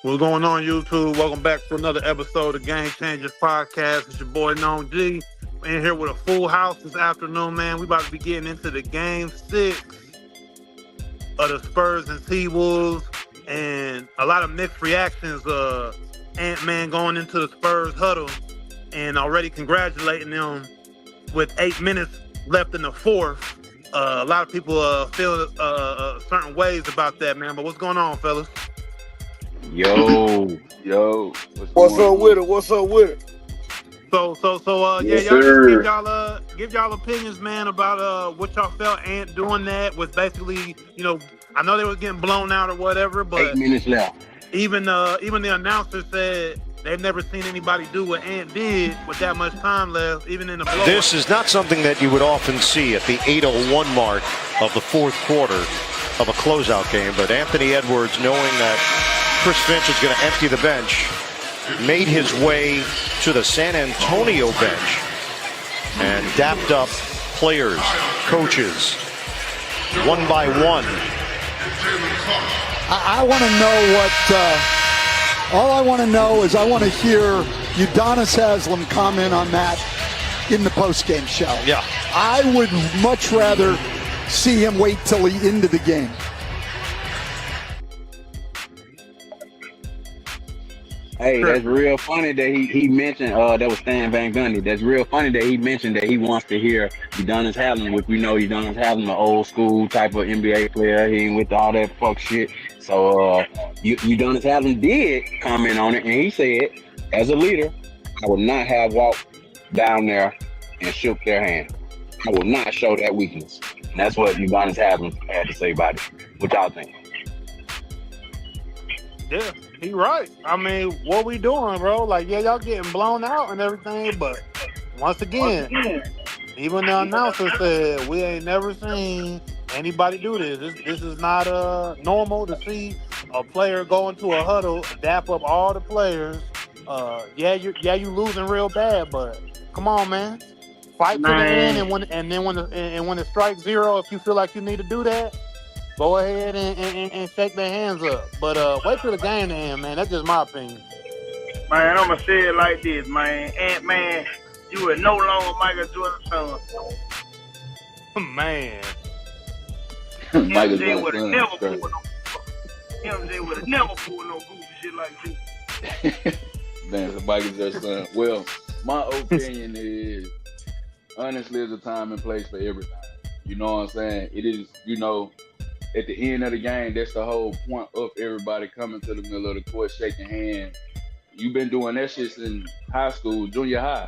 What's going on, YouTube? Welcome back to another episode of Game Changers Podcast. It's your boy, Known G. We're in here with a full house this afternoon, man. We about to be getting into the Game 6 of the Spurs and T-Wolves, and a lot of mixed reactions. Ant-Man going into the Spurs huddle and already congratulating them with 8 minutes left in the fourth. A lot of people feel certain ways about that, man. But what's going on, fellas? Yo. What's up with it? So, Yes, y'all sir. just give y'all opinions, man, about what y'all felt Ant doing that was basically, I know they was getting blown out or whatever, but 8 minutes left. even the announcer said they've never seen anybody do what Ant did with that much time left, even in the blowout. This is not something that you would often see at the 8:01 mark of the fourth quarter of a closeout game, but Anthony Edwards, knowing that Chris Finch is going to empty the bench, made his way to the San Antonio bench and dapped up players, coaches, one by one. I want to know all I want to know is I want to hear Udonis Haslem comment on that in the postgame show. Yeah. I would much rather see him wait till the end of the game. Hey, that's real funny that he mentioned, that was Stan Van Gundy. That's real funny that he mentioned that he wants to hear Udonis Haslem, which we know Udonis Haslem, an old school type of NBA player. He ain't with all that fuck shit. So Udonis Haslem did comment on it, and he said, as a leader, I would not have walked down there and shook their hand. I will not show that weakness. And that's what Udonis Haslem had to say about it. What y'all think? Yeah, he right. I mean, what we doing, bro? Like, yeah, y'all getting blown out and everything, but once again, even the announcer said we ain't never seen anybody do this. This is not normal to see a player go into a huddle, dap up all the players. You losing real bad, but come on, man, fight to the end, and when it strikes zero, if you feel like you need to do that, go ahead and shake their hands up. But wait till the game to end, man. That's just my opinion. Man, I'm going to say it like this, man. Ant-Man, you are no longer Michael Jordan's son. Man. Michael MJ would have never Jordan. pulled no goofy shit like this. Man, it's Michael Jordan's son. Well, my opinion is, honestly, there's a time and place for everything. You know what I'm saying? It is, at the end of the game, that's the whole point of everybody coming to the middle of the court, shaking hands. You've been doing that shit since high school, junior high.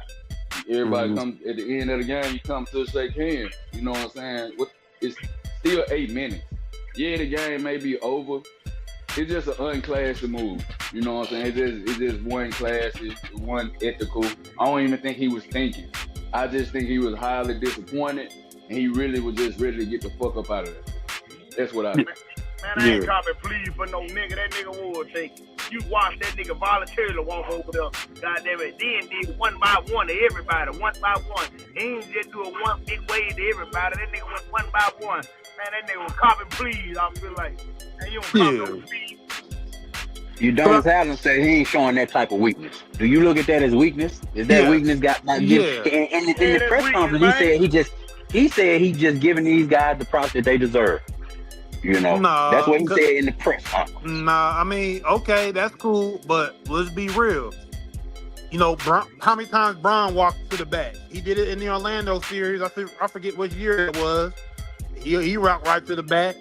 Everybody comes at the end of the game, you come to shake hands. You know what I'm saying? It's still 8 minutes. Yeah, the game may be over. It's just an unclassy move. You know what I'm saying? It's just one classy, one ethical. I don't even think he was thinking. I just think he was highly disappointed, and he really was just ready to get the fuck up out of there. That's what I think. Man, I ain't copping please for no nigga. That nigga will take. You watch that nigga voluntarily walk over there. Goddamn it. Then did one by one to everybody. One by one. He ain't just do a one big wave to everybody. That nigga went one by one. Man, that nigga was copping please. I feel like, man, you don't cop no please. Udonis Haslem said he ain't showing that type of weakness. Do you look at that as weakness? Is that weakness got like in the press conference? He said he just giving these guys the props that they deserve. That's what he said in the press conference. Nah, I mean, okay, that's cool, but let's be real. How many times Bron walked to the back? He did it in the Orlando series. I forget which year it was. He rocked right to the back.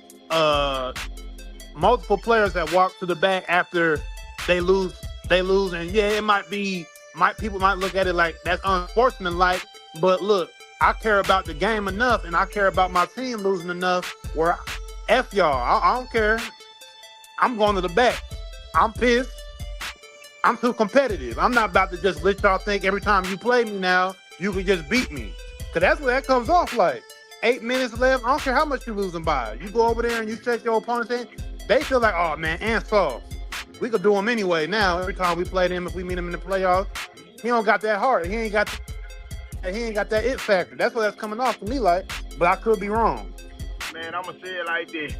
Multiple players have walked to the back after they lose, and yeah, people might look at it like that's unsportsmanlike, but look, I care about the game enough, and I care about my team losing enough where F y'all. I don't care. I'm going to the back. I'm pissed. I'm too competitive. I'm not about to just let y'all think every time you play me now, you can just beat me. Because that's what that comes off like. 8 minutes left. I don't care how much you're losing by. You go over there and you shake your opponent's hand. They feel like, oh, man, Ant's soft. We could do him anyway now. Every time we play him, if we meet him in the playoffs, he don't got that heart. He ain't got that it factor. That's what that's coming off to me like. But I could be wrong. Man, I'm going to say it like this.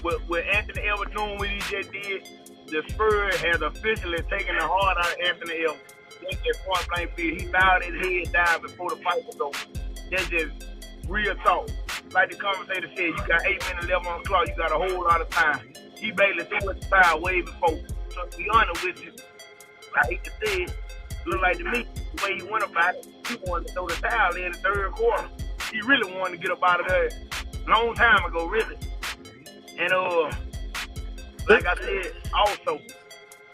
With Anthony Edwards doing what he just did, the Spurs has officially taken the heart out of Anthony Edwards. That's that point blank field. He bowed his head down before the fight was over. That's just real talk. Like the commentator said, you got 8 minutes left on the clock. You got a whole lot of time. He basically threw his foul way before. So to be honest with you, I hate to say it, look like to me, the way he went about it, he wanted to throw the towel in the third quarter. He really wanted to get up out of there a long time ago, really. And like I said, also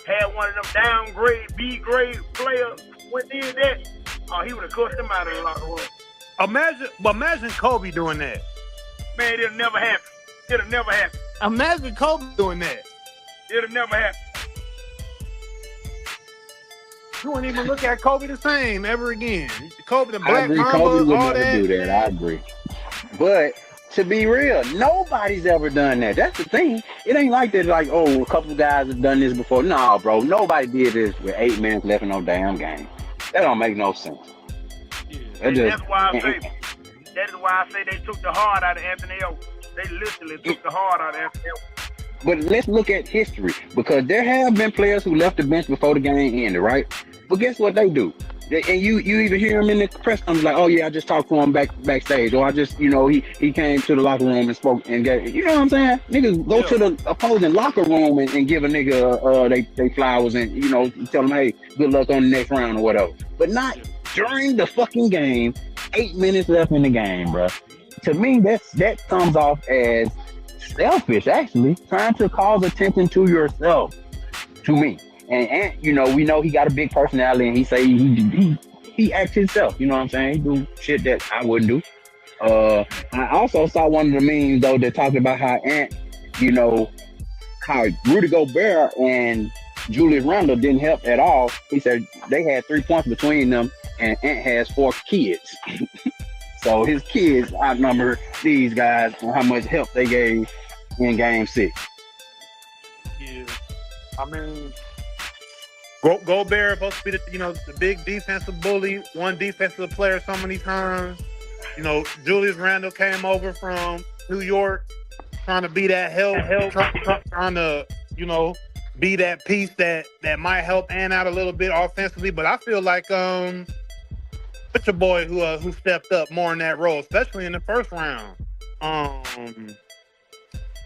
had one of them downgrade, B-grade players went did that. Oh, he would have cussed him out of the locker room. Imagine Kobe doing that. Man, it'll never happen. It'll never happen. Imagine Kobe doing that. It'll never happen. You wouldn't even look at Kobe the same ever again. Kobe, the I Black agree. Mamba, Kobe would all never that. do that. I agree. But to be real, nobody's ever done that. That's the thing. It ain't like that. Like, oh, a couple guys have done this before. Nah, bro. Nobody did this with 8 minutes left in no damn game. That don't make no sense. That's why I say. That is why I say they took the heart out of Anthony Edwards. They literally took the heart out of Anthony Edwards. But let's look at history, because there have been players who left the bench before the game ended, right? But guess what they do? And you even hear him in the press conference like, oh yeah, I just talked to him backstage, or I just, he came to the locker room and spoke and gave, you know what I'm saying? Niggas go to the opposing locker room and give a nigga they flowers and tell them, hey, good luck on the next round or whatever. But not during the fucking game. 8 minutes left in the game, bro. To me, that comes off as selfish, actually, trying to cause attention to yourself. To me, and we know he got a big personality, and he say he acts himself. You know what I'm saying? He do shit that I wouldn't do. I also saw one of the memes though that talked about how how Rudy Gobert and Julius Randle didn't help at all. He said they had 3 points between them, and Ant has 4 kids. So his kids outnumber these guys on how much help they gave in Game 6. Yeah, I mean, Gobert supposed to be the big defensive bully, one defensive player so many times. Julius Randle came over from New York, trying to be that help, trying to be that piece that might help Ant out a little bit offensively. But I feel like what's your boy who stepped up more in that role, especially in the first round?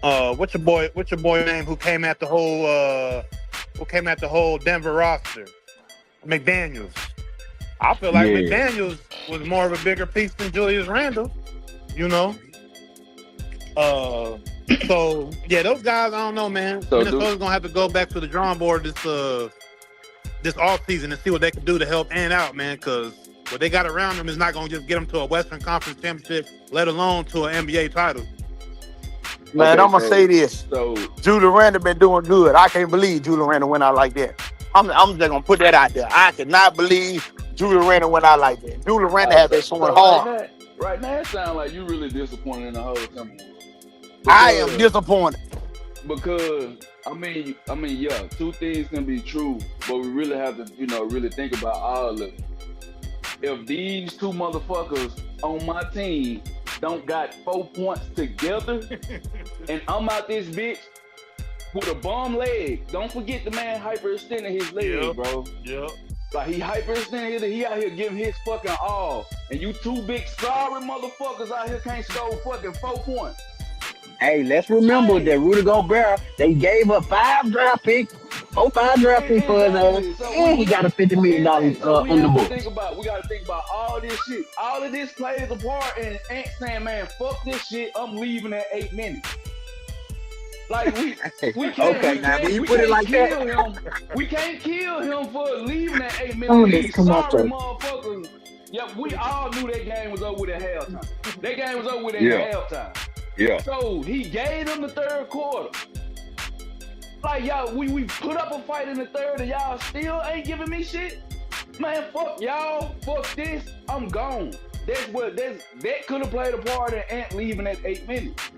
What's your boy name who came at the whole Denver roster? McDaniels. I feel like McDaniels was more of a bigger piece than Julius Randle. So yeah, those guys, I don't know, man. So Minnesota's gonna have to go back to the drawing board this offseason and see what they can do to help Ant out, man, because what they got around them is not going to just get them to a Western Conference championship, let alone to an NBA title. Man, I'm going to say this. Julius Randle been doing good. I can't believe Julius Randle went out like that. I'm just going to put that out there. I cannot believe Julius Randle went out like that. Julius Randle had been showing hard. Right now, it sounds like you really disappointed in the whole team. I am disappointed. Because, I mean, yeah, 2 things can be true, but we really have to, really think about all of it. If these 2 motherfuckers on my team don't got 4 points together, and I'm out this bitch with a bum leg, don't forget the man hyperextending his leg, bro. Yeah. Like, he hyperextended, he out here giving his fucking all, and you 2 big sorry motherfuckers out here can't score fucking 4 points. Hey, let's remember that Rudy Gobert, they gave up 5 draft picks, 4, 5 draft picks for his ass, and he got a $50 million on the book. We gotta think about all this shit. All of this plays a part in Ant saying, man, fuck this shit, I'm leaving at 8 minutes. Like, we can't, okay, now when you put it like that, we can't kill him for leaving at 8 minutes. Sorry, motherfuckers. Yeah, we all knew that game was over with at halftime. That game was over with at halftime. Yeah. So he gave them the third quarter. Like, y'all, we put up a fight in the third and y'all still ain't giving me shit? Man, fuck y'all. Fuck this. I'm gone. That could have played a part in Ant leaving at 8 minutes.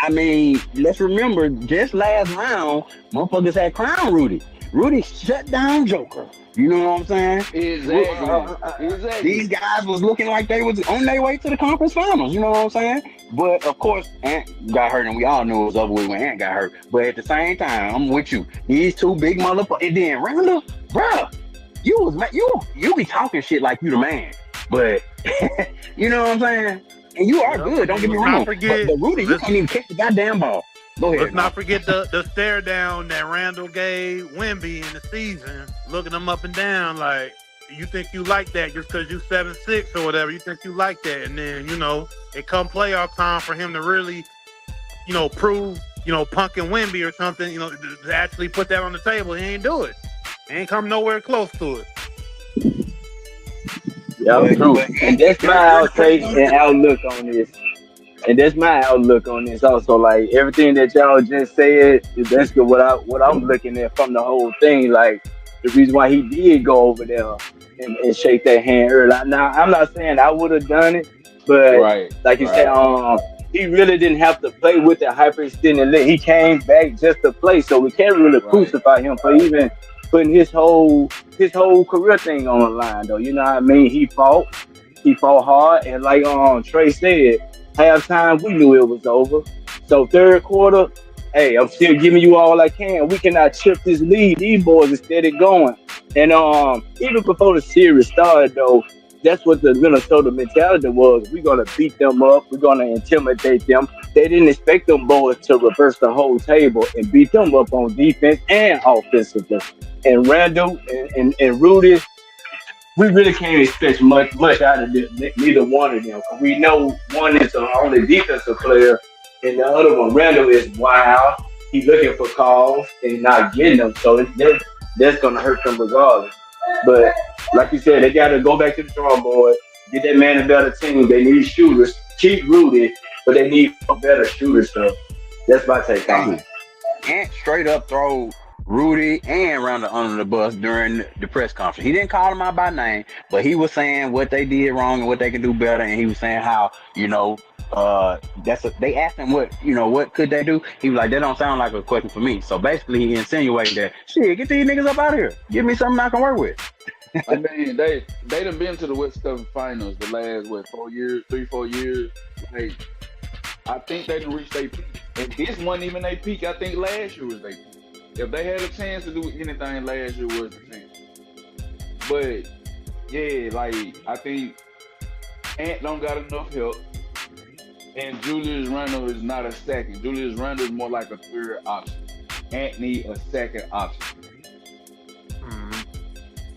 I mean, let's remember, just last round, motherfuckers had crowned Rudy. Rudy shut down Joker. You know what I'm saying? Exactly. These guys was looking like they was on their way to the conference finals. You know what I'm saying? But of course, Ant got hurt, and we all knew it was over with when Ant got hurt. But at the same time, I'm with you. These two big motherfuckers. And then Randall, bruh, you be talking shit like you the man, but you know what I'm saying? And you are good. Don't get me wrong. But Rudy, you can't even catch the goddamn ball. Go ahead. Let's not forget the stare down that Randall gave Wemby in the season, looking him up and down like, you think you like that just because you 7'6" or whatever. You think you like that. And then, it come playoff time for him to really, prove, punking Wemby or something, to actually put that on the table. He ain't do it. He ain't come nowhere close to it. Yeah, true. And that's my outtake and outlook on this. And that's my outlook on this also. Like everything that y'all just said, that's what I'm looking at from the whole thing. Like the reason why he did go over there and shake that hand early. Now I'm not saying I would have done it, but like you said, he really didn't have to play with the hyperextended leg. He came back just to play, so we can't really crucify him for even putting his whole career thing on the line, though. You know what I mean? He fought hard, and like Trey said, halftime we knew it was over. So third quarter, hey, I'm still giving you all I can. We cannot chip this lead. These boys are steady going, and even before the series started, though, that's what the Minnesota mentality was. We're gonna beat them up. We're gonna intimidate them. They didn't expect them boys to reverse the whole table and beat them up on defense and offensively. And Randall and Rudy, we really can't expect much out of neither one of them. We know one is the only defensive player, and the other one, Randall, is wild. He's looking for calls and not getting them, so that's going to hurt them regardless. But like you said, they got to go back to the drawing board, get that man a better team. They need shooters. Keep Rudy, but they need a better shooter. So that's my take on it. Ant straight up throw Rudy and Randall under the bus during the press conference. He didn't call them out by name, but he was saying what they did wrong and what they can do better. And he was saying how, they asked him what could they do? He was like, that don't sound like a question for me. So basically he insinuated that, shit, get these niggas up out of here. Give me something I can work with. I mean, they done been to the West Coast Finals the last, 3-4 years. Like, I think they done reached their peak. And this wasn't even their peak. I think last year was their peak. If they had a chance to do anything, last year was the chance. But yeah, like I think Ant don't got enough help, and Julius Randle is not a second. Julius Randle is more like a third option. Ant need a second option.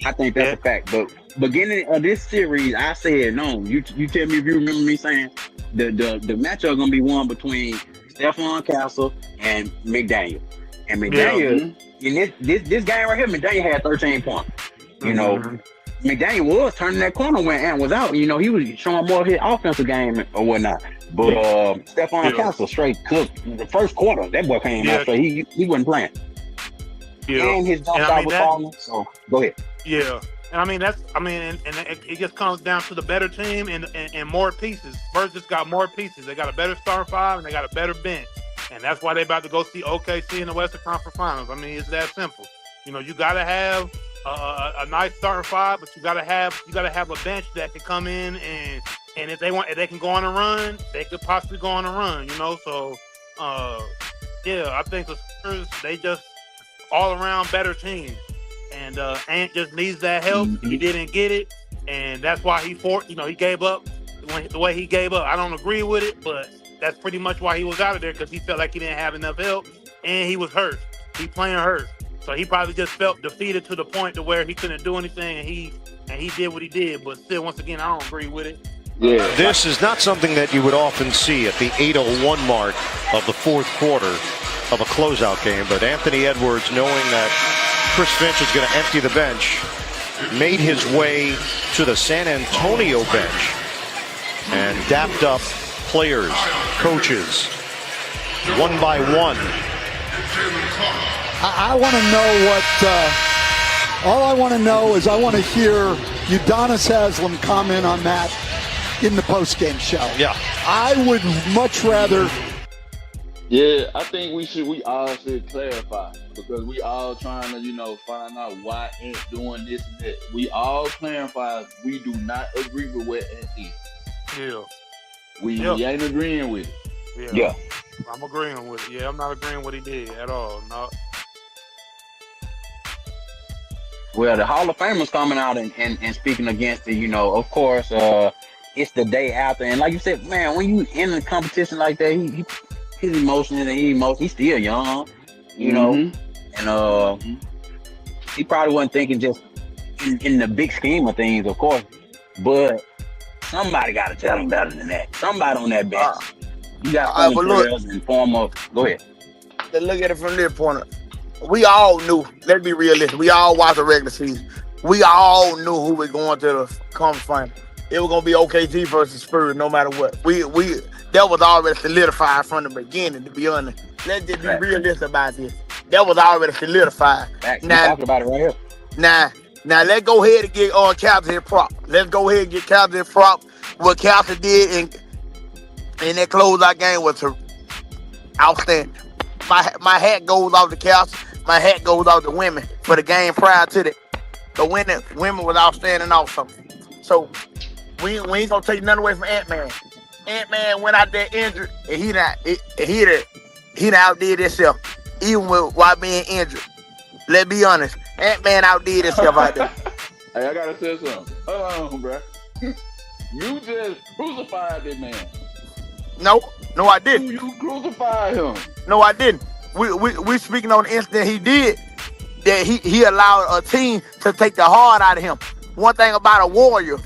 I think that's a fact. But beginning of this series, I said no. You tell me if you remember me saying the matchup gonna be one between Stephon Castle and McDaniel. And McDaniel, in this game right here, McDaniel had 13 points. McDaniel was turning that corner when Ant was out. He was showing more of his offensive game or whatnot. But Stephon Castle straight cooked the first quarter. That boy came out straight. He wasn't playing. And his jump shot was falling. So go ahead. Yeah. And it just comes down to the better team and more pieces. Spurs just got more pieces. They got a better starting five and they got a better bench. And that's why they about to go see OKC in the Western Conference Finals. I mean, it's that simple. You got to have a nice starting five, but you got to have a bench that can come in and if they can go on a run, they could possibly go on a run. So I think the Spurs, they just all around better team, and Ant just needs that help. He didn't get it, and that's why he gave up the way he gave up. I don't agree with it, but that's pretty much why he was out of there, because he felt like he didn't have enough help, and he was hurt. He playing hurt, so he probably just felt defeated to the point to where he couldn't do anything, and he did what he did. But still, once again, I don't agree with it. Yeah. This is not something that you would often see at the 8:01 mark of the fourth quarter of a closeout game. But Anthony Edwards, knowing that Chris Finch is going to empty the bench, made his way to the San Antonio bench and dapped up players, coaches, one by one. I want to know what, all I want to know is I want to hear Udonis Haslem comment on that in the postgame show. Yeah. I would much rather Yeah, I think we all should clarify because we all trying to, find out why Ant doing this and that. We all clarify we do not agree with what Ant did. Yeah. We ain't agreeing with it. Yeah. I'm agreeing with it. Yeah, I'm not agreeing with what he did at all. No. Well, the Hall of Famers coming out and speaking against it, of course, it's the day after. And like you said, man, when you in a competition like that, he's emotional and he's still young, and he probably wasn't thinking just in the big scheme of things, of course, but somebody got to tell him better than that. Somebody on that bench. You got players and former. Go ahead. Let's look at it from this point. We all knew. Let's be realistic. We all watched the regular season. We all knew who was going to the conference final. It was gonna be OKC versus Spurs, no matter what. We that was already solidified from the beginning. To be honest, let's just be realistic about this. That was already solidified. Now, talking about it right here. Now let's go ahead and get Captain his prop. Let's go ahead and get Captain his prop. What Captain did in that closeout game was outstanding. My hat goes off to Captain. My hat goes off to women for the game prior to that. The women was outstanding also. So we ain't gonna take nothing away from Ant-Man. Ant-Man went out there injured, and he outdid himself, even while being injured. Let's be honest, Ant-Man outdid himself out there. Hey, I gotta say something. Hold on, bro. You just crucified that man. No, I didn't. You crucified him. No, I didn't. We speaking on the incident he did, that he allowed a team to take the heart out of him. One thing about a warrior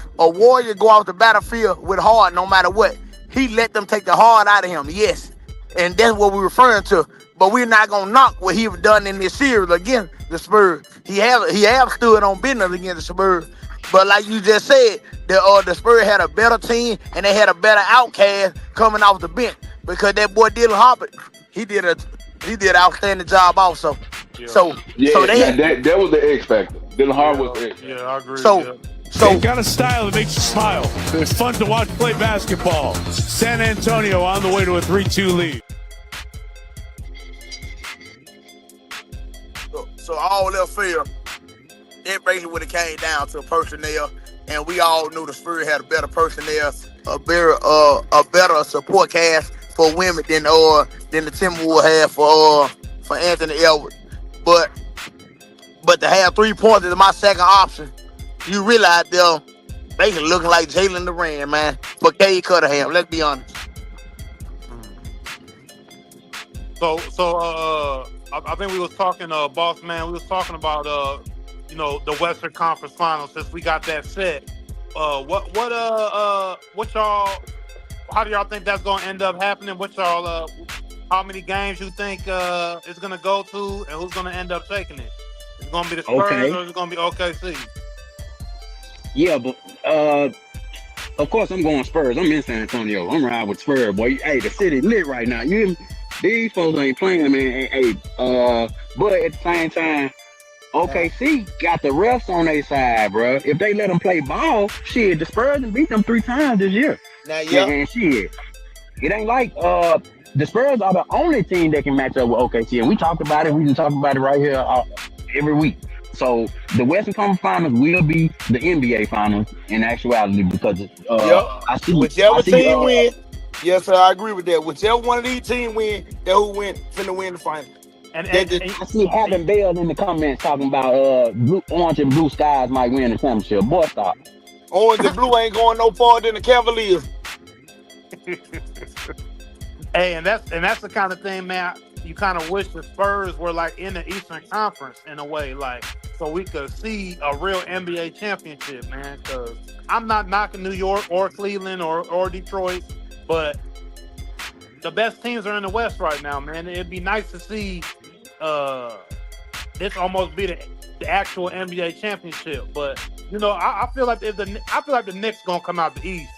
go off the battlefield with heart no matter what. He let them take the heart out of him, yes. And that's what we're referring to. But we're not going to knock what he's done in this series against the Spurs. He have stood on business against the Spurs. But like you just said, the Spurs had a better team and they had a better outcast coming off the bench. Because that boy Dylan Harper, he did an outstanding job also. Yeah. So that was the X factor. Dylan Harper was the X factor. Yeah, I agree. So they've got a style that makes you smile. It's fun to watch play basketball. San Antonio on the way to a 3-2 lead. So all else failed, that basically would have came down to personnel, and we all knew the Spurs had a better personnel, a better support cast for women than the Timberwolves had for Anthony Edwards. But to have 3 points is my second option, you realize they're basically looking like Jalen Duran, man, for Cade Cunningham. Let's be honest. So I think we was talking, boss man. We was talking about the Western Conference Finals since we got that set. What y'all? How do y'all think that's gonna end up happening? What y'all? How many games you think it's gonna go to, and who's gonna end up taking it? Is it gonna be the Spurs or is it gonna be OKC? Yeah, but of course I'm going Spurs. I'm in San Antonio. I'm riding with Spurs, boy. Hey, the city lit right now. These folks ain't playing, man. Hey, but at the same time, OKC got the refs on their side, bro. If they let them play ball, shit, the Spurs have beat them 3 times this year. Now, yeah. And shit, it ain't like the Spurs are the only team that can match up with OKC, and we talked about it. We can talk about it right here every week. So the Western Conference Finals will be the NBA Finals in actuality because whichever team win. Yes, sir, I agree with that. Whichever one of these teams win, that who finna win the final. And I see Having Bell in the comments talking about orange and blue skies might win the championship. Boy, stop. Orange and blue ain't going no farther than the Cavaliers. Hey, and that's the kind of thing, man. You kind of wish the Spurs were like in the Eastern Conference in a way, like so we could see a real NBA championship, man. Because I'm not knocking New York or Cleveland or Detroit. But the best teams are in the West right now, man. It'd be nice to see this almost be the actual NBA championship. But I feel like the Knicks gonna come out the East,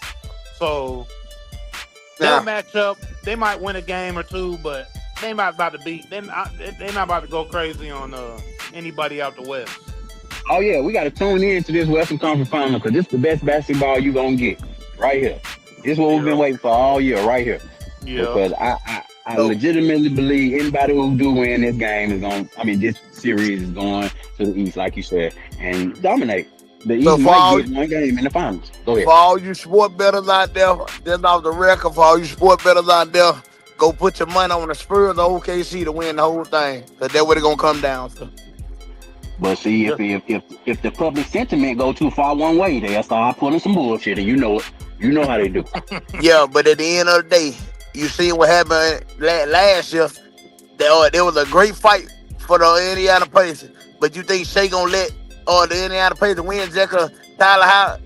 so they'll match up. They might win a game or two, but they not about to beat. They're not about to go crazy on anybody out the West. Oh yeah, we got to tune in to this Western Conference Final because this is the best basketball you gonna get right here. This is what we've been waiting for all year, right here. Because I legitimately believe anybody who do win this game is going. I mean, this series is going to the East, like you said, and dominate. The East might get one game in the finals. Go ahead. For all you sport bettors out there, just off the record, for all you sport bettors out there, go put your money on the Spurs or OKC to win the whole thing. Because that's what it's going to come down to. But see, if the public sentiment go too far one way, they'll start pulling some bullshit, and you know it. You know how they do. Yeah, but at the end of the day, you see what happened last year. There was a great fight for the Indiana Pacers. But you think Shea gonna let the Indiana Pacers win just because Tyler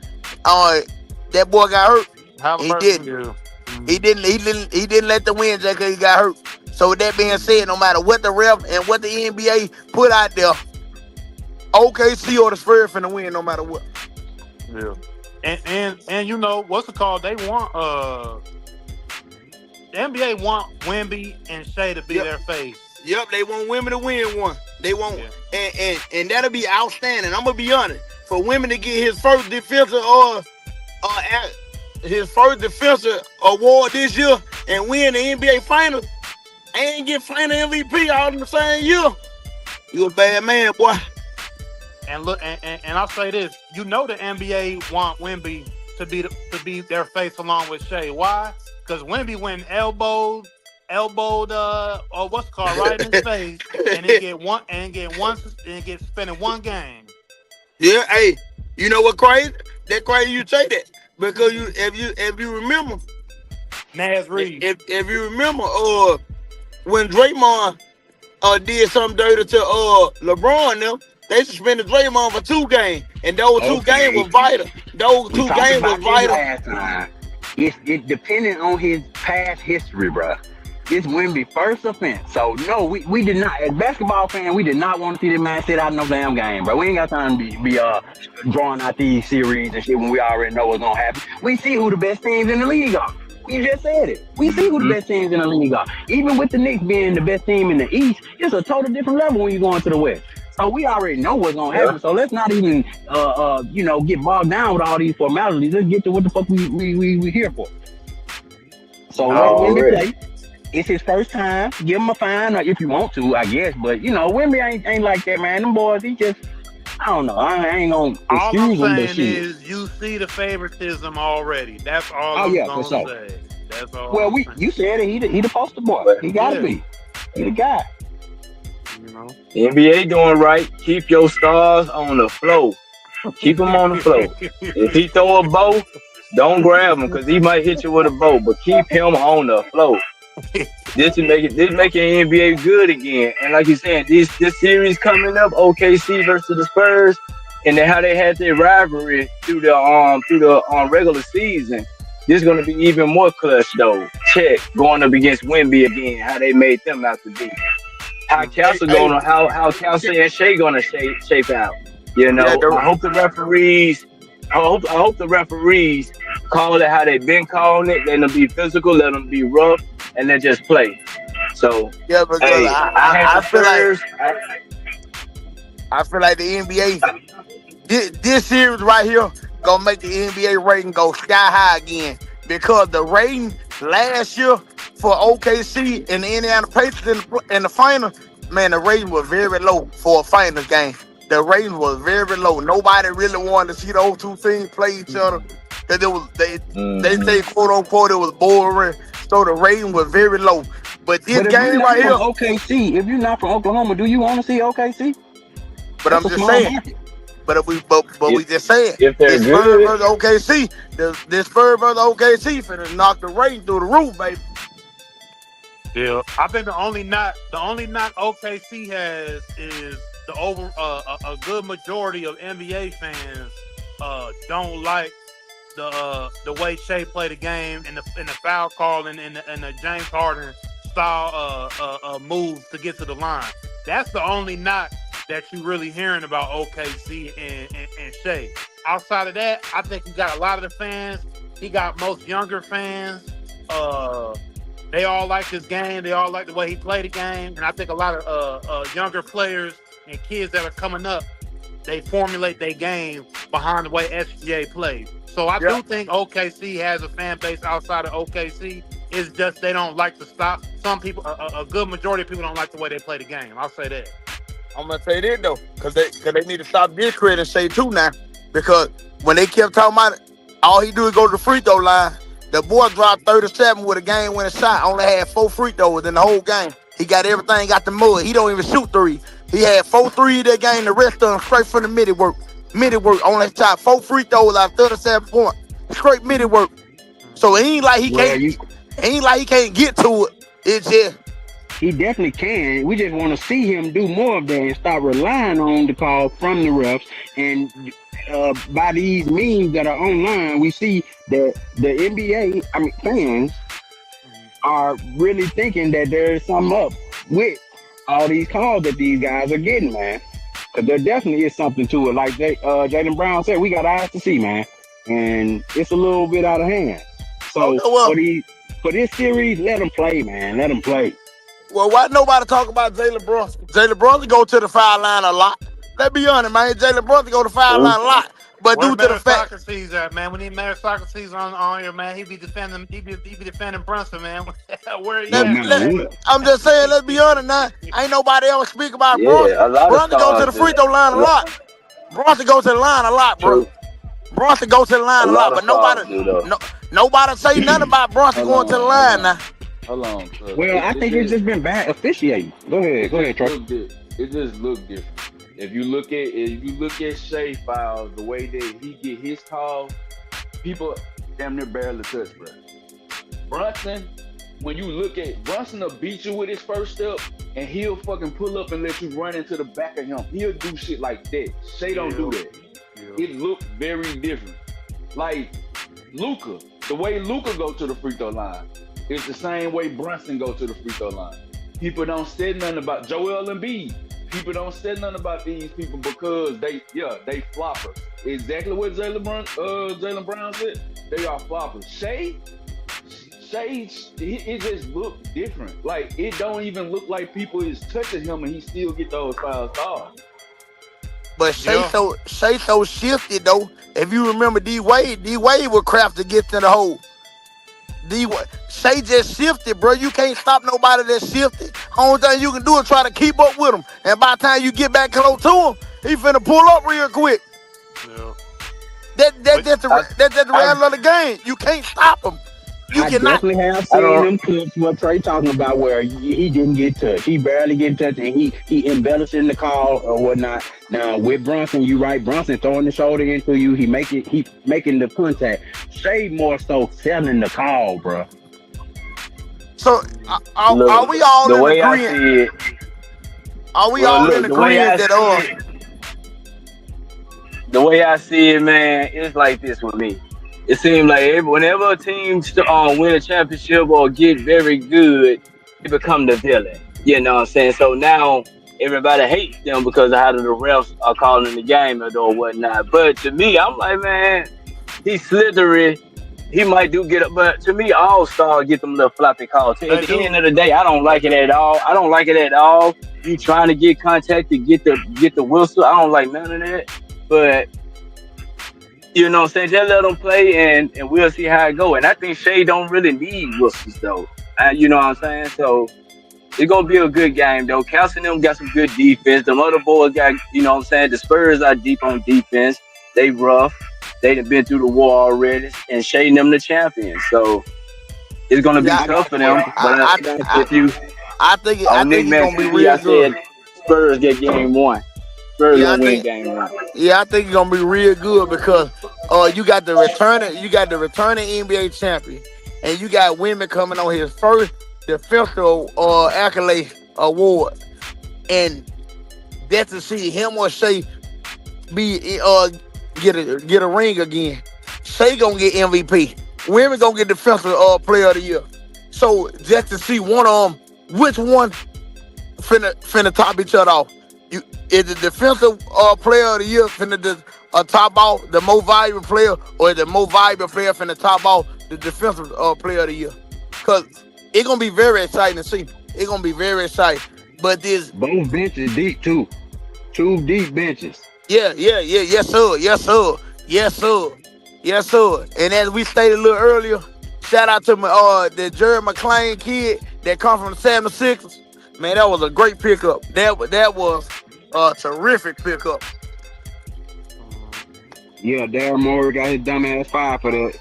Howard, that boy got hurt? He didn't. He didn't let the win just because he got hurt. So with that being said, no matter what the ref and what the NBA put out there, OKC or the Spurs finna win no matter what. Yeah. And you know, what's it called? They want the NBA want Wemby and Shea to be their face. Yep, they want women to win one. They want and that'll be outstanding. I'm gonna be honest. For women to get his first defensive award this year and win the NBA Finals and get final MVP all in the same year, you a bad man, boy. And look, and I'll say this: you know, the NBA want Wemby to be their face along with Shea. Why? Because Wemby went elbowed, or what's called right in his face, and get spent in one game. Yeah, hey, you know what crazy? That crazy you say that because if you remember, Naz Reid. If you remember, when Draymond did something dirty to LeBron them. They suspended Draymond for 2 games, and those 2 games were vital. Those 2 games were vital. It's depending on his past history, bro. It's Wemby's first offense. So no, we did not, as basketball fans, we did not want to see this man sit out no damn game, bro. We ain't got time to be drawing out these series and shit when we already know what's gonna happen. We see who the best teams in the league are. You just said it. We see who the best teams in the league are. Even with the Knicks being the best team in the East, it's a total different level when you go into the West. So we already know what's gonna happen. So let's not even get bogged down with all these formalities. Let's get to what the fuck we here for. So let Wemby play. It's his first time. Give him a fine if you want to, I guess. But Wemby ain't like that, man. Them boys, he just, I don't know. I ain't gonna excuse him. All I'm saying is you see the favoritism already. That's all I'm gonna say. That's all. Well, you said it. He the poster boy. He gotta be. He the guy. You know, NBA doing right. Keep your stars on the floor. Keep them on the floor. If he throw a bow, don't grab him because he might hit you with a bow. But keep him on the floor. This making NBA good again. And like you said, this series coming up, OKC versus the Spurs, and then how they had their rivalry through the regular season. This is gonna be even more clutch though. Check going up against Wemby again. How they made them out to be. How Kelsey and Shea gonna shape out. You know, I hope the referees call it how they've been calling it. Let them be physical, let them be rough, and then just play. So because I feel like the NBA this series right here gonna make the NBA rating go sky high again because the rating last year for OKC and the Indiana Pacers in the final, man, the rating was very low for a finals game. The rating was very low. Nobody really wanted to see those 2 teams play each other. Because they say quote unquote it was boring. So the rating was very low. But this game right here, OKC. If you're not from Oklahoma, do you want to see OKC? But I'm just saying. Market. But we just saying. If they're this good, Spurs versus OKC, this Spurs versus OKC finna knock the rating through the roof, baby. Yeah, I think the only knock OKC has is a good majority of NBA fans don't like the way Shea played the game and the foul call and the James Harden style moves to get to the line. That's the only knock that you're really hearing about OKC and Shea. Outside of that, I think he got a lot of the fans. He got most younger fans. They all like his game. They all like the way he played the game. And I think a lot of younger players and kids that are coming up, they formulate their game behind the way SGA plays. So I do think OKC has a fan base outside of OKC. It's just they don't like to stop. Some people, a good majority of people don't like the way they play the game. I'll say that. I'm gonna say that though, cause they need to stop discrediting Shea too now. Because when they kept talking about it, all he do is go to the free throw line. The boy dropped 37 with a game-winning shot. Only had 4 free throws in the whole game. He got everything, got the mud. He don't even shoot 3. He had 4 threes that game. The rest of them straight from the midi work. Midi work. Only shot 4 free throws out of 37 points. Straight midi work. So it ain't like he can't get to it. It's just he definitely can. We just want to see him do more of that and stop relying on the call from the refs. And by these memes that are online, we see that the NBA, fans are really thinking that there's something up with all these calls that these guys are getting, man. Because there definitely is something to it. Like Jaylen Brown said, we got eyes to see, man. And it's a little bit out of hand. So for this series, let them play, man. Let them play. Well, why nobody talk about Jalen Brunson? Jalen Brunson go to the foul line a lot. Let's be honest, man. Jalen Brunson go to the foul line a lot. But due to the fact, soccer season, man, we need Mayor Soccer season on here, man. He be defending Brunson, man. Where he at? I'm just saying, let's be honest now. Ain't nobody else speak about Brunson. Brunson go to the free throw line a lot. Brunson go to the line a lot, bro. Brunson go to the line a lot, but nobody say nothing about Brunson going to the line now. Hold on. Well, I think it's just been bad officiating. Go ahead, Troy. It just look different. If you look at Shea fouls, the way that he get his calls, people damn near barely touch, bro. Brunson, when you look at Brunson, will beat you with his first step, and he'll fucking pull up and let you run into the back of him. He'll do shit like that. Shea don't do that. It looked very different. Like Luka, the way Luka go to the free throw line, it's the same way Brunson go to the free throw line. People don't say nothing about Joel Embiid. People don't say nothing about these people because they floppers. Exactly what Jaylen Brown said. They are floppers. Shea, it just look different. Like it don't even look like people is touching him and he still get those fouls called. But Shea so shifted though. If you remember D Wade was crafted to get to the hole. Shea just shifted, bro. You can't stop nobody that shifted. Only thing you can do is try to keep up with him. And by the time you get back close to him, he finna pull up real quick. Yeah. That's the reality of the game. You can't stop him. I definitely have seen them clips what Trey talking about where he didn't get touched. He barely get touched and he embellishing the call or whatnot. Now with Brunson, you right, Brunson throwing the shoulder into you, he making the contact. Shea more so selling the call, bro. So are we all in agreement? Are we all in agreement that the way I see it, man, it's like this with me. It seems like whenever a team win a championship or get very good, they become the villain. You know what I'm saying? So now everybody hates them because of how the refs are calling the game or whatnot. But to me, I'm like, man, he's slithery. He might get up, but to me, all stars get them little floppy calls. At the end of the day, I don't like it at all. You trying to get contact to get the whistle. I don't like none of that. But you know what I'm saying? Just let them play and we'll see how it go. And I think Shea don't really need whistles though. You know what I'm saying? So it's gonna be a good game though. Kelsey and them got some good defense. Them other boys got, you know what I'm saying? The Spurs are deep on defense. They rough. They done been through the war already. And Shea and them the champions. So it's gonna be tough for them. But I think it's gonna be real good. Spurs get game 1. I think it's gonna be real good because you got the returning NBA champion, and you got women coming on his first defensive accolade award, and that's to see him or Shea get a ring again. Shea gonna get MVP. Women gonna get defensive player of the year. So just to see one of them, which one finna top each other off. Is the defensive player of the year finna top off the most valuable player, or is the most valuable player finna top off the defensive player of the year? Because it's going to be very exciting to see. It's going to be very exciting. But this... Both benches deep, too. 2 deep benches. Yeah. Yes, sir. And as we stated a little earlier, Shout out to my the Jerry McClain kid that come from the 76ers. Man, that was a great pickup. That was a terrific pickup. Yeah, Daryl Morey got his dumbass fired for the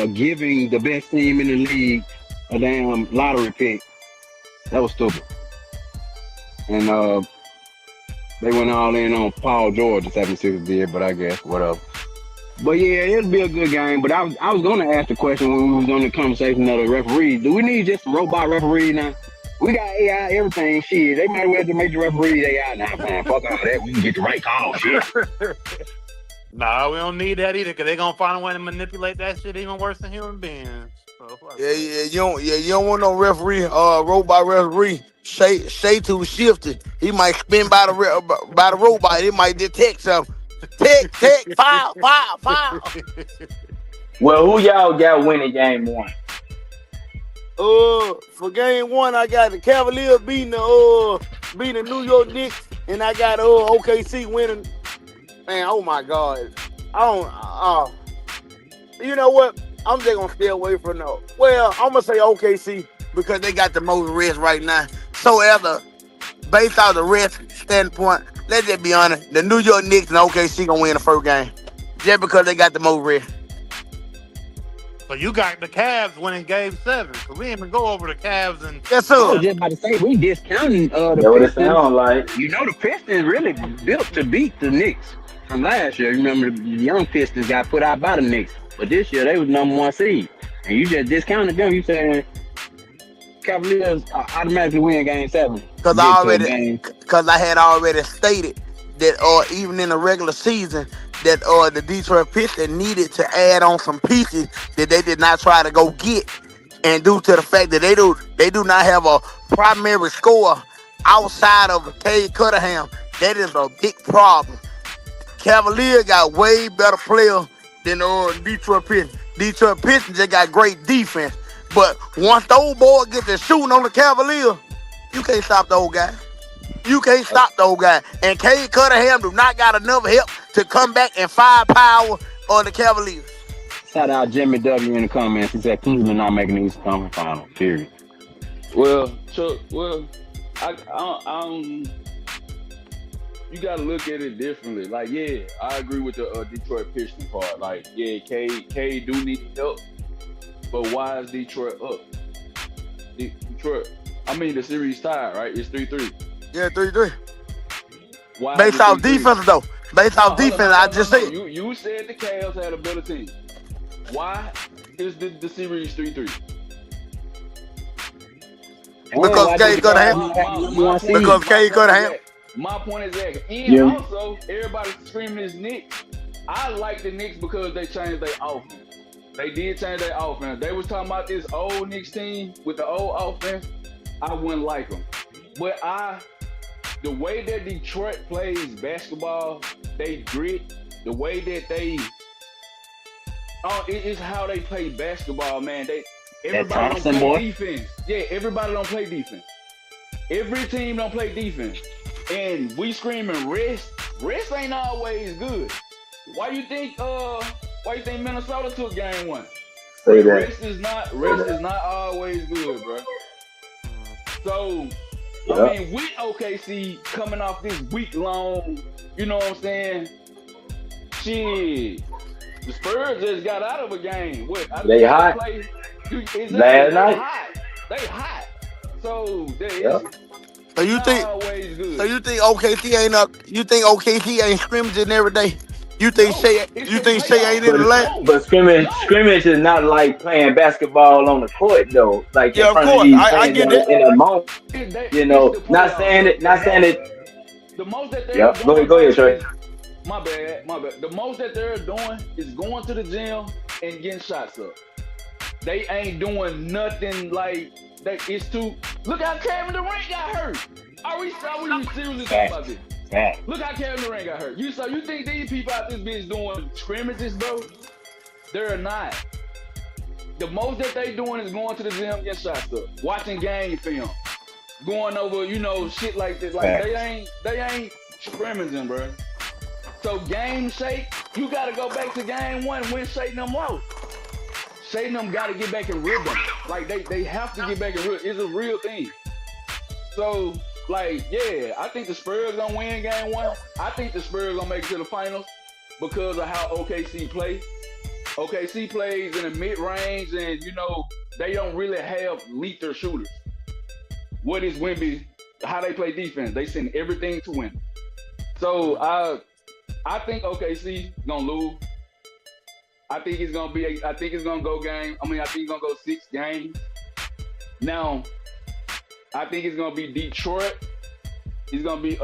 giving the best team in the league a damn lottery pick. That was stupid. And they went all in on Paul George, the 76ers did, but I guess whatever. But yeah, it'll be a good game. But I was gonna ask the question when we was on the conversation of the referees. Do we need just a robot referee now? We got AI, everything. Shit, they might as well just make the referees AI now, man. Fuck all that. We can get the right call. Shit. Nah, we don't need that either, because they're gonna find a way to manipulate that shit even worse than human beings. So, you don't want no referee, robot referee. Shay too shifty. He might spin by the robot. He might detect something. Tick, foul. Well, who y'all got winning game one? For game one, I got the Cavaliers beating the New York Knicks, and I got OKC winning. Man, oh my God, you know what? I'm just gonna stay away from no. Well, I'm gonna say OKC because they got the most rest right now. So based off the rest standpoint, let's just be honest, the New York Knicks and OKC gonna win the first game just because they got the most rest. So you got the Cavs winning Game 7. So we didn't even go over the Cavs and. Yes, sir. I was just about to say we discounting the That's what it Pistons. sound like. You know the Pistons really built to beat the Knicks from last year. Remember the young Pistons got put out by the Knicks, but this year they was number 1 seed, and you just discounted them. You saying Cavaliers automatically win Game 7 because I had already stated that even in the regular season that the Detroit Pistons needed to add on some pieces that they did not try to go get, and due to the fact that they do not have a primary scorer outside of Cade Cunningham, that is a big problem. Cavaliers got way better players than Detroit Pistons. Detroit Pistons just got great defense, but once those boys get to shooting on the Cavaliers, you can't stop the old guy. You can't stop the old guy. And Cade Cunningham do not got enough help to come back and firepower on the Cavaliers. Shout out Jimmy W in the comments. He said Cleveland not making these conference finals. Period. Well, Chuck. Well, you got to look at it differently. Like, yeah, I agree with the Detroit Pistons part. Like, yeah, Cade do need help, but why is Detroit up? Detroit. I mean, the series tied, right? It's 3-3. Yeah, 3-3. Why? Based off defense, though. Based off defense, I just said. You said the Cavs had a better team. Why is the series 3-3? Because Cade Cunningham. Because Cade Cunningham. My point is that. And also, everybody's screaming this Knicks. I like the Knicks because they changed their offense. They did change their offense. They was talking about this old Knicks team with the old offense. I wouldn't like them. But the way that Detroit plays basketball, they grit, the way that they, it's how they play basketball, man. Everybody don't play defense. Yeah, everybody don't play defense. Every team don't play defense. And we screaming rest. Rest ain't always good. Why you think Minnesota took game 1? Say that. Rest is not always good, bro. So I mean, with OKC coming off this week-long, you know what I'm saying? Shit, the Spurs just got out of a game. They hot. Last night. They hot. So So you think OKC ain't up? You think OKC ain't scrimmaging every day? You think Shea ain't in the lane? But scrimmage is not like playing basketball on the court though. Like yeah, in front of course. Of these I get that. In a moment, you know, not saying it. The most that they're go ahead, Trey. My bad. The most that they're doing is going to the gym and getting shots up. They ain't doing nothing like that. It's too. Look how Kevin Durant got hurt. Are we seriously talking about this? Look how Kevin Durant got hurt. You think these people out this bitch doing scrimmages, bro? They're not. The most that they doing is going to the gym, get shots up, watching game film, going over, shit like this. Like they ain't scrimmaging, bro. So game Shake, you gotta go back to game 1 when Shake them lost. Shea and them got to get back in rhythm. Like, they have to get back in rhythm. It's a real thing. So, like, yeah, I think the Spurs gonna win game 1. I think the Spurs gonna make it to the finals because of how OKC play. OKC plays in the mid-range, and, you know, they don't really have lethal shooters. What is Wemby? How they play defense? They send everything to win. So, I think OKC gonna lose. I think it's gonna go game. I think it's gonna go 6 games. Now, I think it's gonna be Detroit. It's gonna be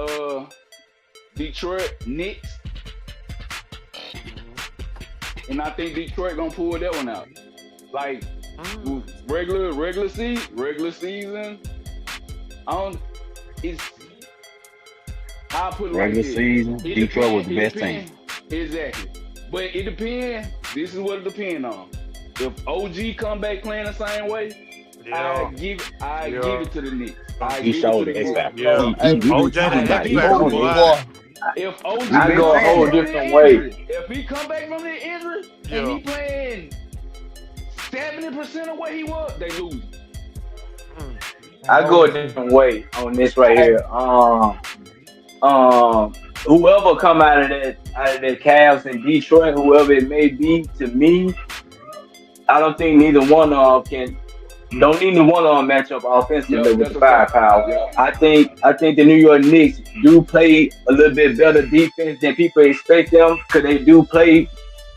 Detroit Knicks. And I think Detroit gonna pull that one out. Like regular season. I'll put it Regular like this. season, Detroit was the best team. Exactly. But it depends. This is what it depends on. If OG come back playing the same way, I give it to the Knicks. He showed the X factor. If OG I go a whole different way. If he come back from the injury and he playing 70% of what he was, they lose. I go a different way on this right here. Whoever come out of the Cavs in Detroit, whoever it may be, to me, I don't think neither one of them don't need one of them match up offensively with the firepower. I think the New York Knicks do play a little bit better defense than people expect them, because they do play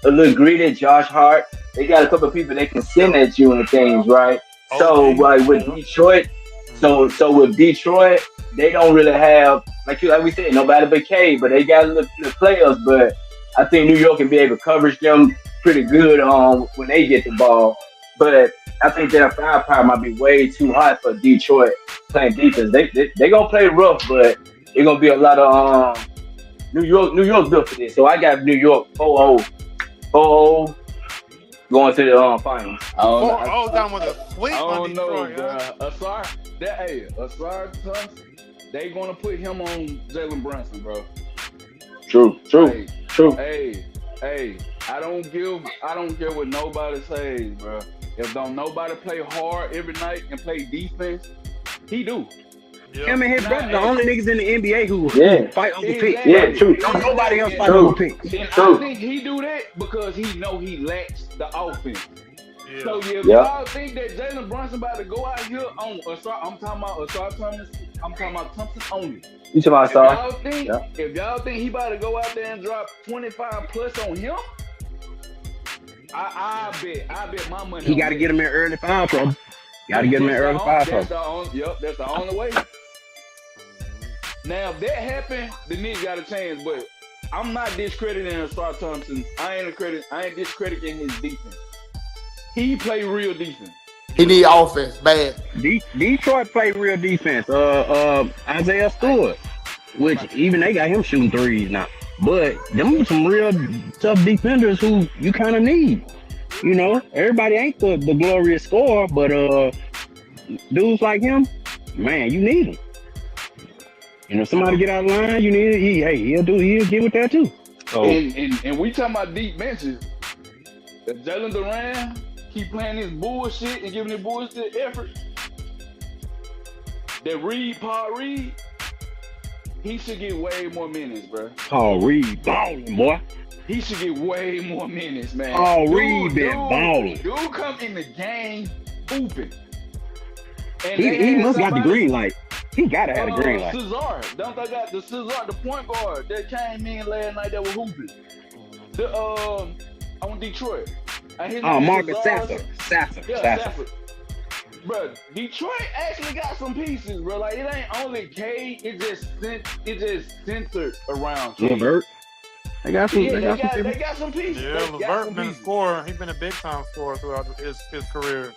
a little gritty. Josh Hart, they got a couple of people that can send at you and things, right? So like with Detroit, so with Detroit, they don't really have, like we said, nobody but K, but they got little players. But I think New York can be able to coverage them pretty good when they get the ball. But I think their firepower might be way too high for Detroit playing defense. They gonna play rough, but it's gonna be a lot of New York built for this. So I got New York 4-0 going to the finals. I don't know, bro. Asar Thompson, they gonna put him on Jalen Brunson, bro. True. Hey, I don't care what nobody says, bro. If don't nobody play hard every night and play defense, he do. Yeah. Him and his brother, the only niggas in the NBA who fight on the pick. Yeah, true. Don't nobody else fight on the pick. And I think he do that because he know he lacks the offense. Yeah. So if y'all think that Jalen Brunson about to go out here on Asar, I'm talking about Asar Thompson. I'm talking about Thompson only. You talking about Asar? If y'all think he about to go out there and drop 25 plus on him, I bet my money. He got to get him in early five, bro. Got to get him in early five, bro. That's the only way. Now, if that happened, the Knicks got a chance, but I'm not discrediting Asar Thompson. I ain't discrediting his defense. He play real defense. He need offense, bad. Detroit play real defense. Isaiah Stewart, which even they got him shooting threes now. But them some real tough defenders who you kind of need. You know, everybody ain't the glorious scorer, but dudes like him, man, you need him. You know, somebody get out of line, you need it. He'll get with that too. So, and we talking about deep benches. If Jalen Duran keep playing his bullshit and giving his bullshit effort, that Paul Reed, he should get way more minutes, bro. Paul Reed balling, boy. He should get way more minutes, man. Paul Reed been balling. Dude come in the game hooping. And he must got the green light. He gotta have the green light. Cesar, don't they got the Cesar, the point guard that came in last night that was hooping. On Detroit. Marcus Sasser. Bro, Detroit actually got some pieces, bro. Like, it ain't only K, it just centered around K. LeVert. They got some pieces. Yeah, LeVert been a scorer. He's been a big time scorer throughout his career.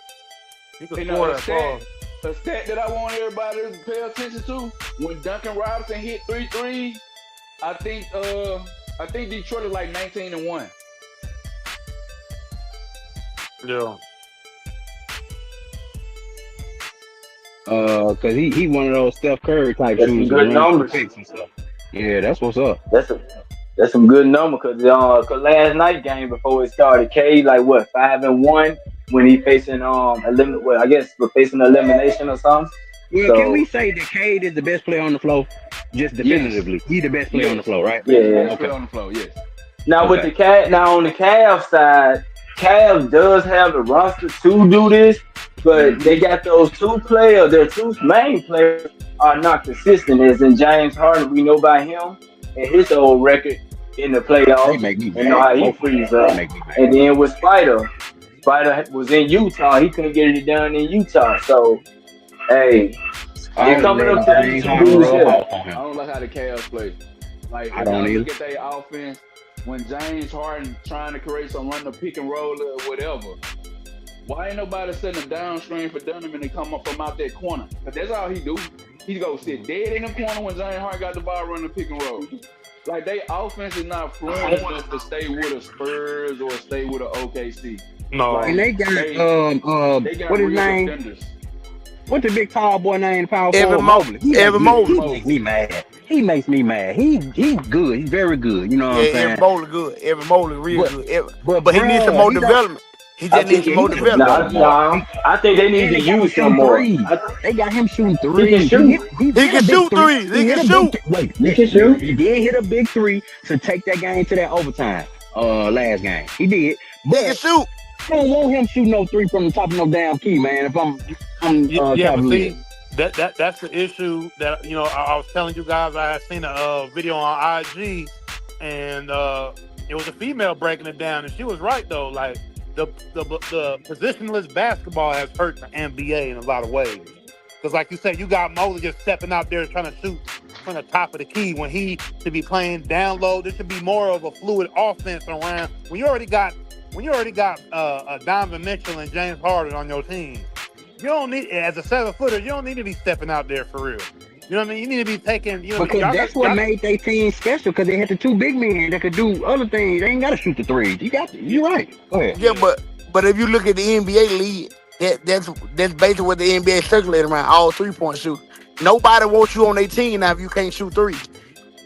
He could score that ball. A stat that I want everybody to pay attention to: when Duncan Robinson hit 3 threes, I think Detroit is like 19-1. Yeah. Cause he one of those Steph Curry type shooters. Good numbers. And stuff. Yeah, that's what's up. That's some good number because last night game before it started, K like what 5-1 when he facing I guess we're facing elimination or something. Well, can we So say that Cade is the best player on the floor? Just Yes. definitively, he the best player on the floor, right? yeah. Best player on the floor, yes. Now with the on the Cavs side, Cavs does have the roster to do this, but they got those two players. Their two main players are not consistent. As in James Harden, we know about him and his old record in the They playoffs. make me You mad. know how he Both of frees them. up. They make me mad. And then with Spider was in Utah. He couldn't get it done in Utah. So, hey, they're coming up to these two dudes here. I don't like how the Cavs play. Like, I if don't y'all look at their offense, when James Harden trying to create some run the pick and roll or whatever, why ain't nobody setting a downstream for Donovan to come up from out that corner? Because that's all he do. He go sit dead in the corner when James Harden got the ball running the pick and roll. Like, they offense is not fluent enough to stay with a Spurs or stay with an OKC. No. Like, And they got they got what his real name? defenders. What the big tall boy name? Power Evan forward Mobley. He Evan makes Mobley. me mad. He makes me mad. He's good. He's very good. You know what I'm saying? Evan Mobley good. Evan Mobley real But- good. But he needs some more development. He just needs some more development. No, I think they need to use him more. They got him shooting threes. shoot. He can shoot threes. He can shoot. Wait, He can shoot. He did hit a big three to take that game to that overtime. Last game he did. He But can shoot. I don't want him shooting no three from the top of no damn key, man. If I'm Yeah, but Cavalier. see, that's the issue that I was telling you guys. I had seen a video on IG, and it was a female breaking it down, and she was right though. Like the positionless basketball has hurt the NBA in a lot of ways. Because like you said, you got Mosley just stepping out there trying to shoot from the top of the key when he should be playing down low. There should be more of a fluid offense around. When you already got Donovan Mitchell and James Harden on your team, you don't need, as a 7-footer, you don't need to be stepping out there for real. You know what I mean? You need to be taking, Because that's what made their team special. Because they had the two big men that could do other things. They ain't got to shoot the threes. You're right. Go ahead. Yeah, but if you look at the NBA league, that's basically what the NBA circulated around, all 3-point shooters. Nobody wants you on their team now if you can't shoot threes.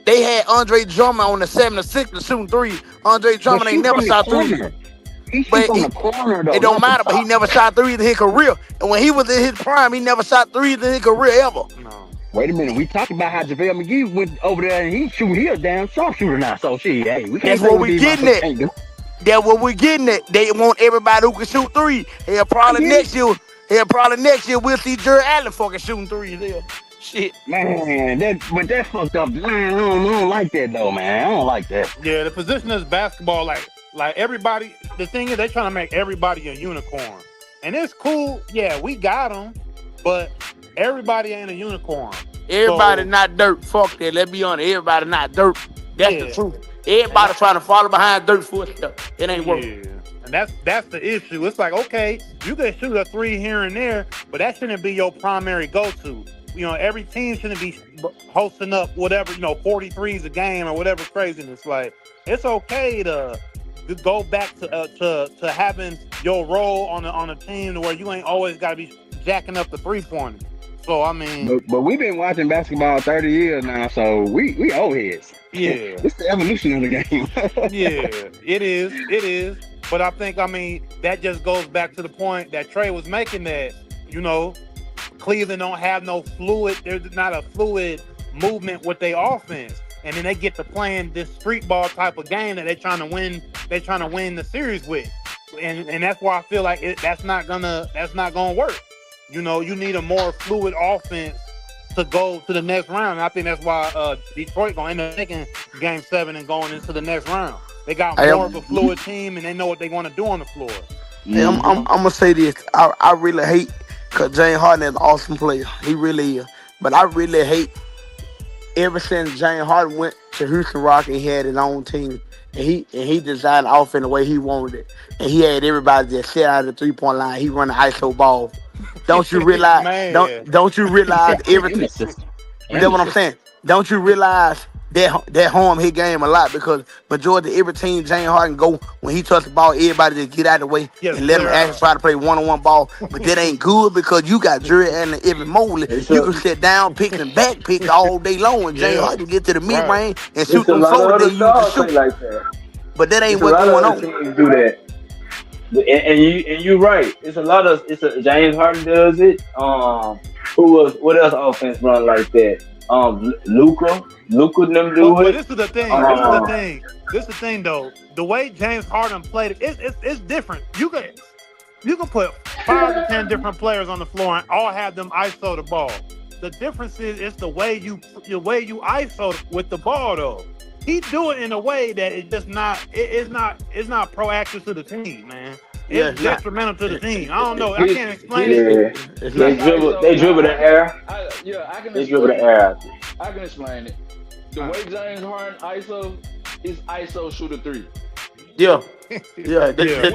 They had Andre Drummond on the 7-6 shooting threes. Andre Drummond ain't never shot threes. He shoots on the corner, though. It don't matter, but he never shot threes in his career. And when he was in his prime, he never shot threes in his career ever. No. Wait a minute. We talked about how JaVale McGee went over there and he a damn sharpshooter now. So shit, hey, we can't. That's what we getting at. That's what we're getting at. They want everybody who can shoot threes. Hell, probably next year we'll see Jared Allen fucking shooting threes there. Shit. Man, that's fucked up. Man, I don't like that though, man. I don't like that. Yeah, the position is basketball. Like everybody, the thing is, they trying to make everybody a unicorn, and it's cool. Yeah, we got them, but everybody ain't a unicorn. Everybody not dirt. Fuck that. Let's be honest. Everybody not dirt. That's the truth. Everybody trying to follow behind dirt footsteps. It ain't working. And that's the issue. It's like, okay, you can shoot a three here and there, but that shouldn't be your primary go-to. Every team shouldn't be hosting up whatever, 43s a game or whatever craziness. Like, it's okay to go back to having your role on a team to where you ain't always got to be jacking up the 3-pointer. So I mean, but we've been watching basketball 30 years now, so we old heads. Yeah, it's the evolution of the game. Yeah, it is. But I think that just goes back to the point that Trey was making, that Cleveland don't have no fluid. There's not a fluid movement with their offense, and then they get to playing this street ball type of game that they're trying to win. They're trying to win the series with, and that's why I feel like that's not gonna work. You need a more fluid offense to go to the next round. And I think that's why Detroit gonna end up taking Game 7 and going into the next round. They got more of a fluid team, and they know what they want to do on the floor. Hey, I'm gonna say this. I really hate, because James Harden is an awesome player. He really is. But I really hate, ever since James Harden went to Houston Rockets, he had his own team. And he designed the offense the way he wanted it. And he had everybody just sit out of the 3-point line. He run the ISO ball. Don't you realize? don't you realize everything? That's what I'm saying. Don't you realize that harm his game a lot because majority of every team James Harden go when he touch the ball, everybody just get out of the way Yes, and let him clear actually out. try to play one-on-one ball. But that ain't good because you got Jerry Allen and Evan Mobley. You can sit down, pick and back pick all day long, and James Yeah. Harden get to the mid Right. range and It's shoot a them lot of floaters other they use to stars play shoot. like that. But that ain't It's a what's lot going of on. other teams do that. And you're right. It's a lot of James Harden does it. What else offense run like that? Luka them do But it. this is the thing. This is the thing though. The way James Harden played, it's different. You can put 5 to 10 different players on the floor and all have them ISO the ball. The difference is it's the way you ISO with the ball though. He do it in a way that it's just not. It's not proactive to the team, man. Yeah, It's it's not. detrimental to the team. I don't know. I His- can't explain his- it. It's They not. dribble the air. I can They dribble the explain. air. I can explain it. The way James Harden ISO is ISO shooter 3. Yeah. Yeah. Yeah.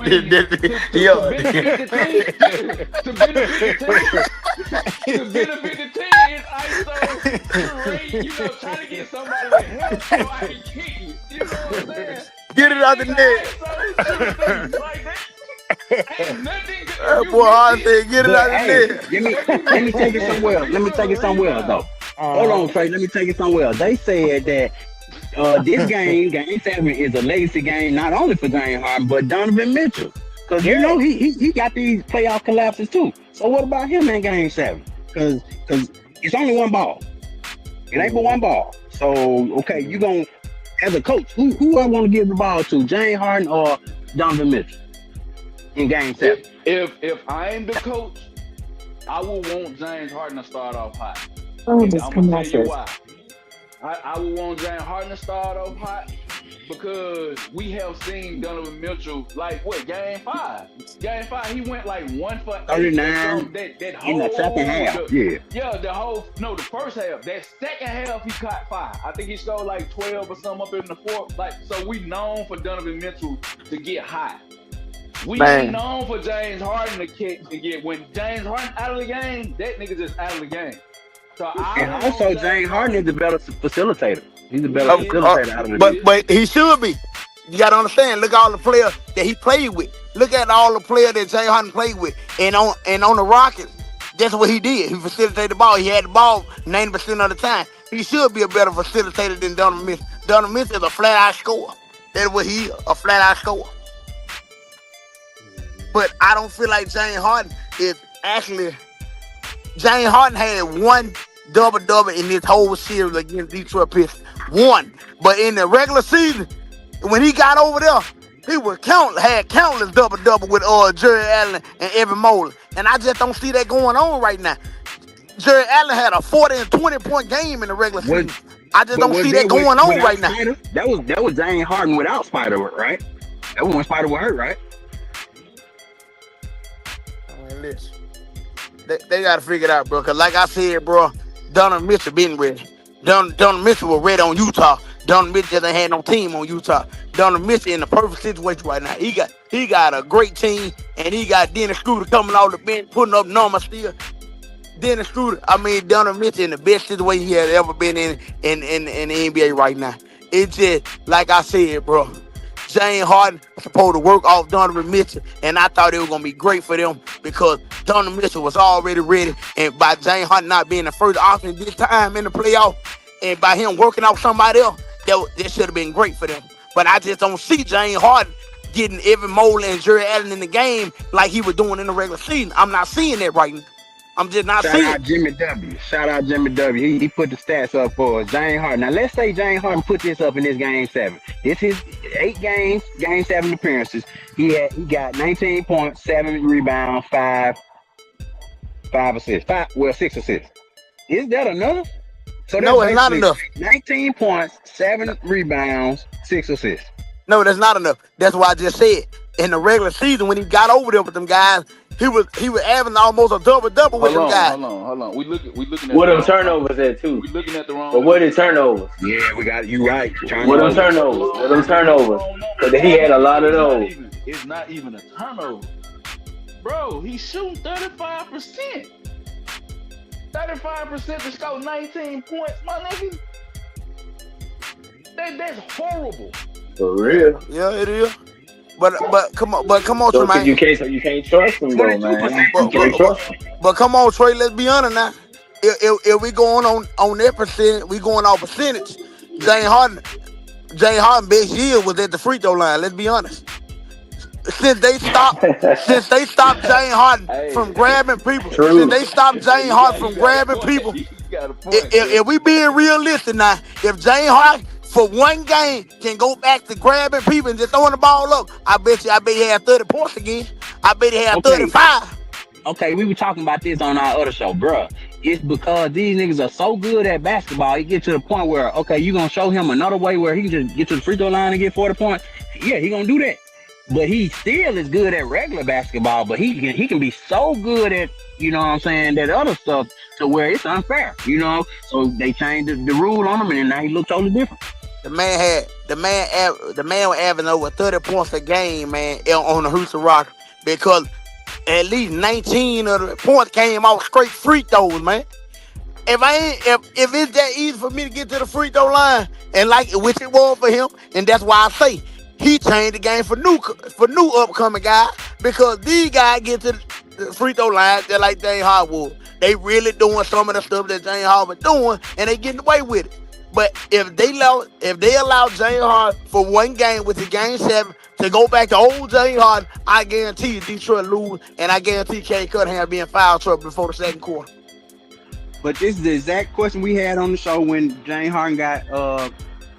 To benefit the team, is ISO rate, trying to get somebody to help so I can kick it. You know what I'm saying? Get it out the net. ISO shooter 3 like that. Ain't nothing good. That boy Harden said, get it out But the hey, net. let me take it somewhere else. Let me take it somewhere else though. Hold on, Trey. Let me take it somewhere else. They said that this game 7, is a legacy game not only for James Harden but Donovan Mitchell, because you know he got these playoff collapses too. So what about him in game 7? Because it's only one ball. It ain't but one ball. So okay, you gonna as a coach, who I want to give the ball to, James Harden or Donovan Mitchell in game 7? If I am the coach, I would want James Harden to start off hot. Oh, And this I'm gonna tell you commercial. why. I would want James Harden to start off hot because we have seen Donovan Mitchell game 5. Game 5, he went like 1 for 8. 39 That in the second half. Yeah. The first half. That second half he caught 5. I think he scored like 12 or something up in the fourth. So we known for Donovan Mitchell to get hot. We ain't known for James Harden to get when James Harden out of the game, that nigga just out of the game. So And also, James Harden is the better facilitator. He's the better facilitator out of the game. But he should be. You got to understand. Look at all the players that he played with. Look at all the players that James Harden played with. And on the Rockets, that's what he did. He facilitated the ball. He had the ball 90% of the time. He should be a better facilitator than Donovan Mitchell. Donovan Mitchell is a flat-out scorer. That's what he is, a flat-out scorer. But I don't feel like James Harden is actually... James Harden had 1 double-double in this whole series against Detroit Pistons. 1. But in the regular season, when he got over there, he had countless double-double with Jerry Allen and Evan Mobley. And I just don't see that going on right now. Jerry Allen had a 40 and 20-point game in the regular season. I just don't see that going on right now. Spider? That was James Harden without Spider, right? That was when Spider was hurt, right? Listen. They got to figure it out, bro. Because like I said, bro, Donovan Mitchell been ready. Donovan Mitchell was ready on Utah. Donovan Mitchell just ain't had no team on Utah. Donovan Mitchell in the perfect situation right now. He got a great team, and he got Dennis Schroeder coming off the bench, putting up numbers still. Donovan Mitchell in the best situation he had ever been in the NBA right now. It's just, like I said, bro, James Harden supposed to work off Donovan Mitchell, and I thought it was going to be great for them because Donovan Mitchell was already ready, and by James Harden not being the first option this time in the playoff, and by him working off somebody else, that should have been great for them. But I just don't see James Harden getting Evan Mobley and Jerry Allen in the game like he was doing in the regular season. I'm not seeing that right now. I'm just not seeing it. Shout out Jimmy W. He put the stats up for us. James Harden. Now let's say James Harden put this up in this game 7. This is 8 games, game 7 appearances. He got 19 points, 7 rebounds, 5 assists. 6 assists. Is that enough? So no, it's not enough. 19 points, 7 rebounds, 6 assists. No, that's not enough. That's what I just said. In the regular season, when he got over there with them guys, he was averaging almost a double-double with them guys. Hold on. We looking at what them turnovers at too. We looking at the wrong. But what are turnovers? Yeah, we got you right. What them turnovers? Because he had a lot of those. It's not even a turnover, bro. He's shooting 35%. 35% to score 19 points, my nigga. That's horrible. For real. Yeah, it is. But come on, So Trey, you can't trust him though, man. You can't trust him. But come on, Trey. Let's be honest now. If we going on that percent, we going off percentage. James Harden best year was at the free throw line. Let's be honest. Since they stopped James Harden from grabbing people, True. since they stopped James Harden from grabbing people, if we being realistic now, if James Harden for one game can go back to grabbing people and just throwing the ball up, I bet he had 30 points again. I bet he had 35. Okay, we were talking about this on our other show, bruh. It's because these niggas are so good at basketball, it get to the point where, okay, you gonna show him another way where he can just get to the free throw line and get 40 points? Yeah, he gonna do that. But he still is good at regular basketball, but he can be so good at, you know what I'm saying, that other stuff to where it's unfair, you know? So they changed the rule on him, and now he looks totally different. The man was averaging over 30 points a game, man, on the Houston Rockets, because at least 19 of the points came off straight free throws, man. If it's that easy for me to get to the free throw line, and which it was for him, and that's why I say he changed the game for new upcoming guys, because these guys get to the free throw line just like James Harden would. They really doing some of the stuff that James Harden was doing, and they getting away with it. But if they allow James Harden for one game with the game 7 to go back to old James Harden, I guarantee you Detroit lose, and I guarantee Kay Cunningham be in foul trouble before the second quarter. But this is the exact question we had on the show when James Harden got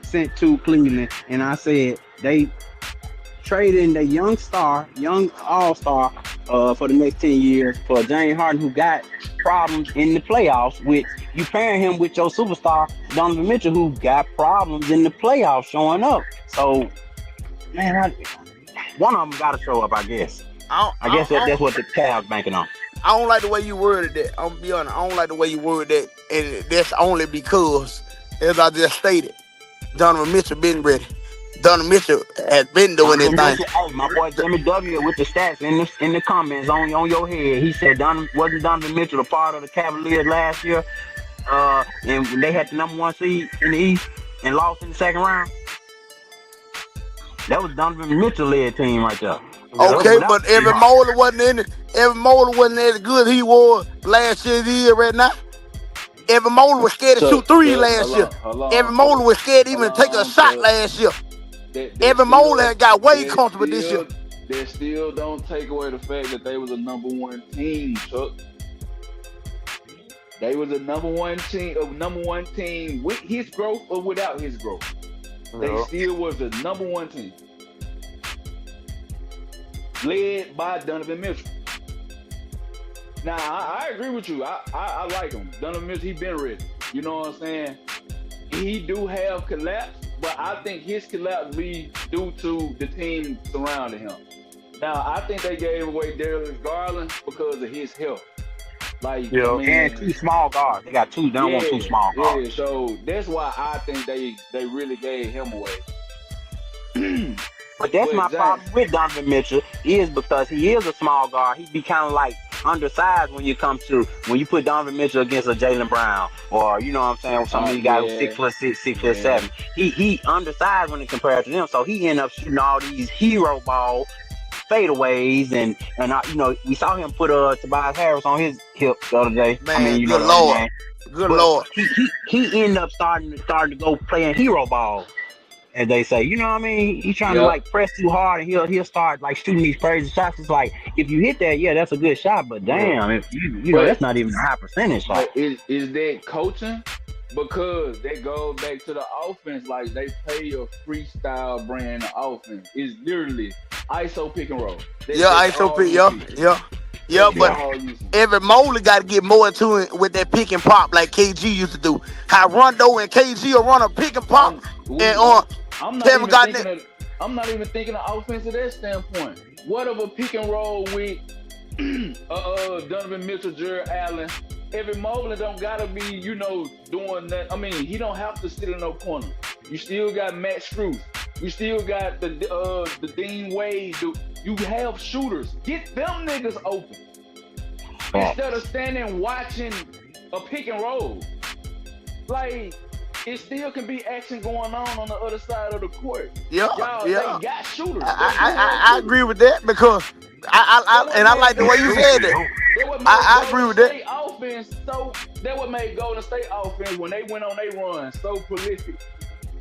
sent to Cleveland, and I said they traded the young all-star for the next 10 years for James Harden, who got problems in the playoffs, which you pairing him with your superstar Donovan Mitchell, who got problems in the playoffs showing up. So, man, one of them got to show up, I guess. I guess that's what the Cavs banking on. I don't like the way you worded that. I'm gonna be honest. I don't like the way you worded that, and that's only because, as I just stated, Donovan Mitchell been ready. Donovan Mitchell has been doing his thing. Hey, my boy Jimmy W with the stats in the comments on your head. He said wasn't Donovan Mitchell a part of the Cavaliers last year? And they had the number 1 seed in the East and lost in the second round. That was Donovan Mitchell-led team right there. Okay, but Evan Mobley wasn't as good as he was last year right now. Evan Mobley was scared to shoot 3 last year. Evan Mobley was scared to even take a shot last year. Evan Mobley had got way comfortable this year. That still don't take away the fact that they was a number 1 team, Chuck. They was a number one team with his growth or without his growth. They still was the number 1 team. Led by Donovan Mitchell. Now, I agree with you. I like him. Donovan Mitchell, he been ready. You know what I'm saying? He do have collapse, but I think his collapse be due to the team surrounding him. Now, I think they gave away Darius Garland because of his health. Like, yeah, I mean, and 2 small guards. They got 2. They don't want 2 small guards. Yeah, so that's why I think they really gave him away. But that's my problem with Donovan Mitchell is because he is a small guard. He'd be kind of like undersized when you put Donovan Mitchell against a Jaylen Brown, or you know what I'm saying, some of these guys who's 6'6", 6'7". He undersized when it compared to them, so he ended up shooting all these hero ball fadeaways, and you know, we saw him put Tobias Harris on his hip the other day. Man, I mean, you good know, Lord, good Lord. He ended up starting to go playing hero ball, as they say. You know what I mean? He's trying to like press too hard, and he'll start like shooting these crazy shots. It's like, if you hit that, yeah, that's a good shot, but damn, if you know, that's not even a high percentage shot. Is that coaching? Because that goes back to the offense. Like, they play a freestyle brand of offense. It's literally ISO pick and roll. ISO pick, yeah, but Evan Mobley got to get more into it with that pick and pop like KG used to do. How Rondo and KG will run a pick and pop, I'm not even thinking of offense at that standpoint. What of a pick and roll with Donovan Mitchell, Jared Allen? Evan Mobley don't gotta be, you know, doing that. I mean, he don't have to sit in no corner. You still got Matt Strus. You still got the Dean Wade. You have shooters. Get them niggas open instead of standing watching a pick and roll. Like, it still can be action going on the other side of the court. Yeah, Y'all, yeah. they got shooters. I agree with that because I like the way you said it. I agree with that. Offense, so that what made Golden State offense when they went on their run so prolific.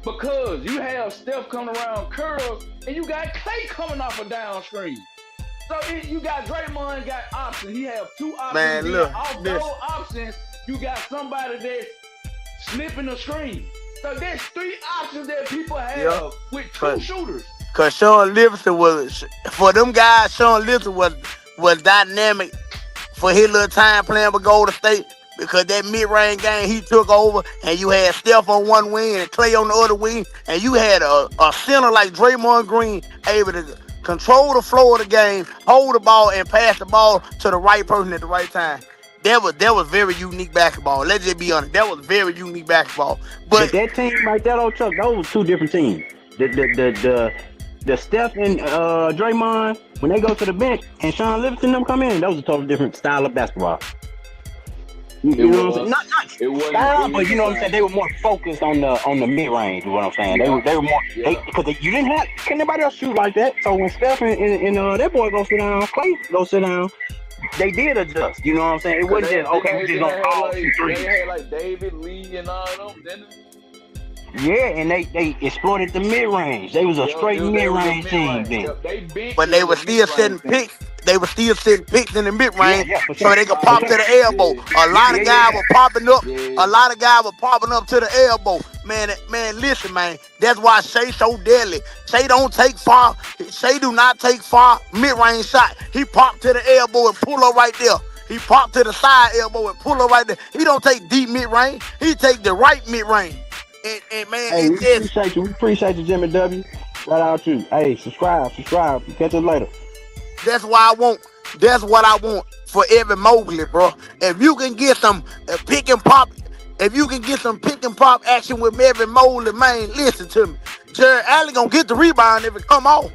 Because you have Steph coming around curls and you got Clay coming off a down screen. So you got Draymond got options. He have 2 options. Man, look, off those options, you got somebody that's slipping the screen. So there's 3 options that people have with 2 shooters. Cause Sean Livingston was for them guys. Sean Livingston was dynamic for his little time playing with Golden State. Because that mid-range game he took over, and you had Steph on one wing and Clay on the other wing, and you had a center like Draymond Green able to control the flow of the game, hold the ball, and pass the ball to the right person at the right time. That was very unique basketball. Let's just be honest. That was very unique basketball. But that team right there, though, Chuck, those were 2 different teams. The Steph and Draymond, when they go to the bench and Sean Livingston them come in, that was a totally different style of basketball. You know what I'm saying? Not style, but you know what I'm saying. They were more focused on the mid range. Is what I'm saying. They were more because you didn't have anybody else shoot like that. So when Steph and that boy go sit down, Clay go sit down, they did adjust. You know what I'm saying? It wasn't just okay. We just gonna all shoot threes. They had like David Lee and all them, didn't they? Yeah, and they exploited the mid range. They was a straight mid range team then. But they were still setting picks. They were still setting picks in the mid range so they could pop to the elbow. A lot of guys were popping up. A lot of guys were popping up to the elbow. Man, listen, man. That's why Shea so deadly. Shea don't take far. Shea do not take far mid range shot. He popped to the elbow and pull up right there. He popped to the side elbow and pull up right there. He don't take deep mid range. He take the right mid range. And man, hey, we appreciate you, Jimmy W. Shout out to you. Hey, subscribe. Catch us later. That's what I want for Evan Mobley, bro. If you can get some pick and pop action with Evan Mobley, man, listen to me. Jared Allen gonna get the rebound if it come off.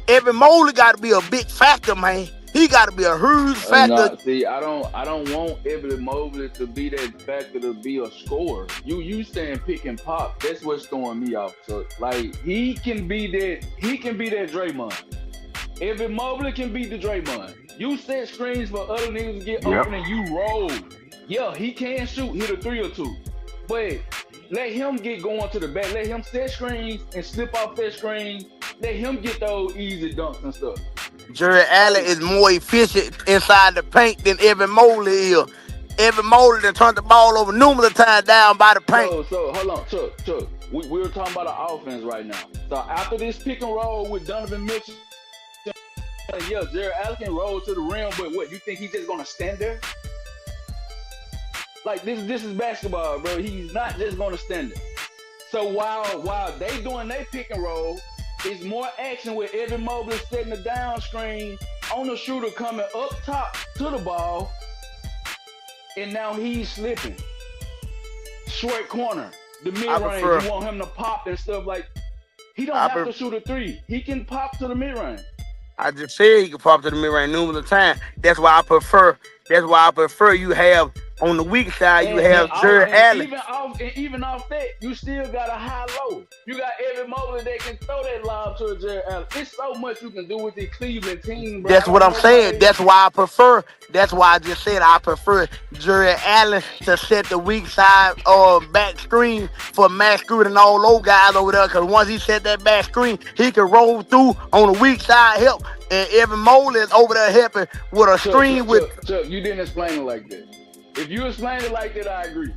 Evan Mobley got to be a big factor, man. He got to be a huge factor. See, I don't want Evan Mobley to be that factor to be a scorer. You saying pick and pop? That's what's throwing me off. So like he can be that Draymond. Evan Mobley can be the Draymond. You set screens for other niggas to get open and you roll. Yeah, he can shoot, hit a 3 or 2. But let him get going to the back. Let him set screens and slip off that screen. Let him get those easy dunks and stuff. Jared Allen is more efficient inside the paint than Evan Mobley is. Evan Mobley done turned the ball over numerous times down by the paint. So hold on, Chuck. We were talking about the offense right now. So after this pick and roll with Donovan Mitchell, yeah, Jared Allen can roll to the rim, but what, you think he's just gonna stand there? Like this is basketball, bro. He's not just gonna stand there. So while they doing their pick and roll, it's more action with Evan Mobley setting the down screen on the shooter coming up top to the ball, and now he's slipping. Short corner, the mid-range, you want him to pop and stuff like. He don't have to shoot a 3. He can pop to the mid-range. I just said he can pop to the mid-range numerous times. That's why I prefer you have on the weak side, you have Jared Allen. Even off that, you still got a high-low. You got Evan Mobley that can throw that lob to a Jared Allen. It's so much you can do with the Cleveland team, bro. That's what I'm saying. That's why I just said I prefer Jared Allen to set the weak side or back screen for Max Screwed and all those guys over there. Because once he set that back screen, he can roll through on the weak side help. And Evan Mobley is over there helping with a screen with. Chuck, you didn't explain it like that. If you explain it like that, I agree.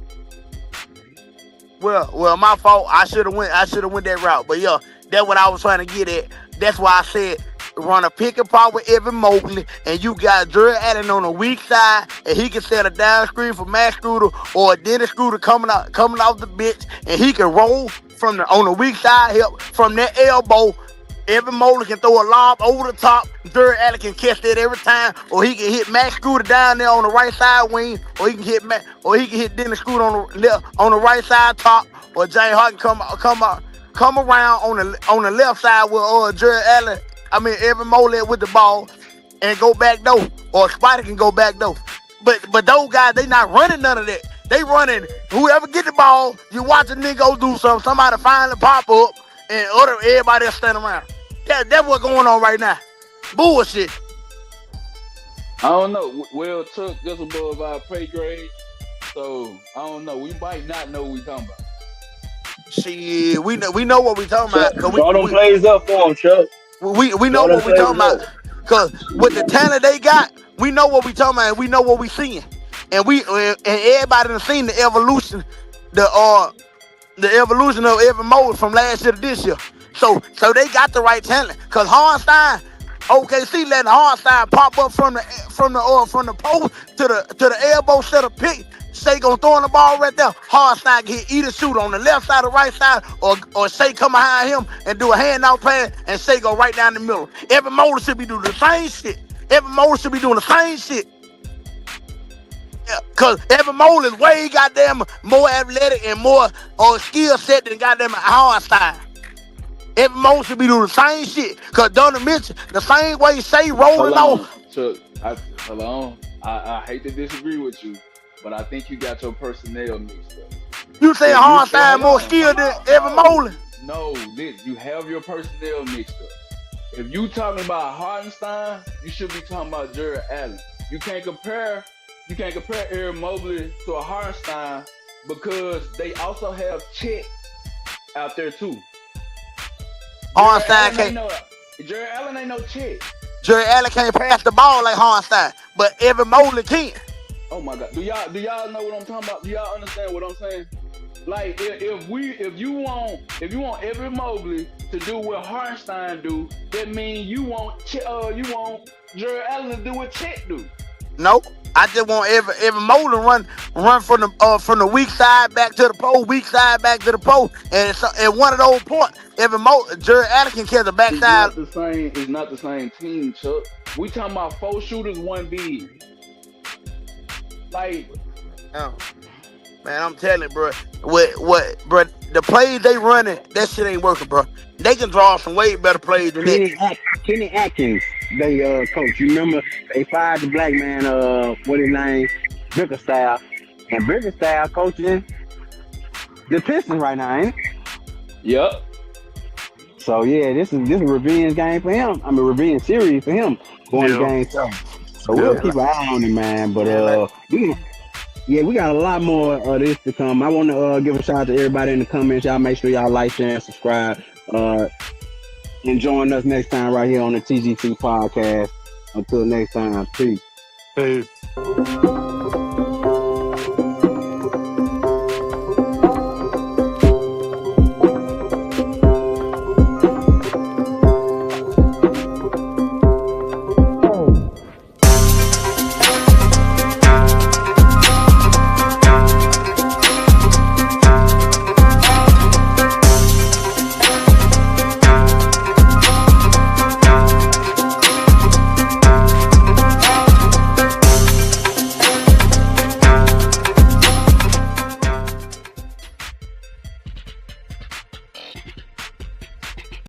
Well, my fault. I should have went that route. But yeah, that's what I was trying to get at. That's why I said run a pick and pop with Evan Mobley, and you got Jared Allen on the weak side, and he can set a down screen for Matt Scooter or Dennis Scooter coming off the bench, and he can roll on the weak side help from that elbow. Evan Mobley can throw a lob over the top. Jared Allen can catch that every time, or he can hit Max Scooter down there on the right side wing, or he can hit Dennis Scooter on the right side top, or James Harden come around on the left side with Jared Allen. Evan Mobley with the ball and go back door, or Spider can go back door. But those guys, they not running none of that. They running. Whoever get the ball, you watch a nigga go do something. Somebody finally pop up, and everybody else stand around. That's what's going on right now. Bullshit. I don't know. Will took just above our pay grade, so I don't know. We might not know what we talking about. Shit, we know what we talking about. Draw them plays up for him, Chuck. We know what we talking about. Cause with the talent they got, we know what we talking about. And we know what we seeing, and everybody done seen the evolution, the evolution of Evan Mobley from last year to this year. So they got the right talent. Cause Harnstein, OKC letting Harnstein pop up from the post to the elbow, set a pick. Shea gonna throw in the ball right there. Harnstein get either shoot on the left side or right side, or Shea come behind him and do a handout pass, and Shea go right down the middle. Evan Mobley should be doing the same shit. Yeah, cause Evan Mobley is way goddamn more athletic and more skill set than goddamn Harnstein. Evan Mobley should be doing the same shit. Cause Donovan Mitchell, the same way Shea rolling off. Chuck, I hate to disagree with you, but I think you got your personnel mixed up. You say Harnstein more skilled than Evan Mobley? No, you have your personnel mixed up. If you talking about Hartenstein, you should be talking about Jared Allen. You can't compare Evan Mobley to a Hartenstein because they also have Chet out there too. Hartenstein can't. Jared Allen ain't no Chet. Jared Allen can't pass the ball like Hartenstein, but Evan Mobley can. Oh my God! Do y'all know what I'm talking about? Do y'all understand what I'm saying? Like if you want Evan Mobley to do what Hartenstein do, that means you want Jared Allen to do what Chet do. Nope. I just want Evan Mobley run from the weak side back to the pole, weak side back to the pole, and at one of those points, Jared Allen can catch the backside. It's not the same team, Chuck. We talking about 4 shooters, 1 big. Like, man, I'm telling you, bro. Bro? The plays they running, that shit ain't working, bro. They can draw some way better plays than that. Kenny Atkins, they coach. You remember they fired the black man, what his name, Bickerstaff, and Bickerstaff coaching the Pistons right now, ain't it? Yep. So yeah, this is a revenge game for him. I mean, revenge series for him going to game 7. So we'll keep an eye on him, man. But we got a lot more of this to come. I want to give a shout out to everybody in the comments. Y'all make sure y'all like, share, and subscribe. And join us next time right here on the TGC podcast. Until next time, peace. Peace.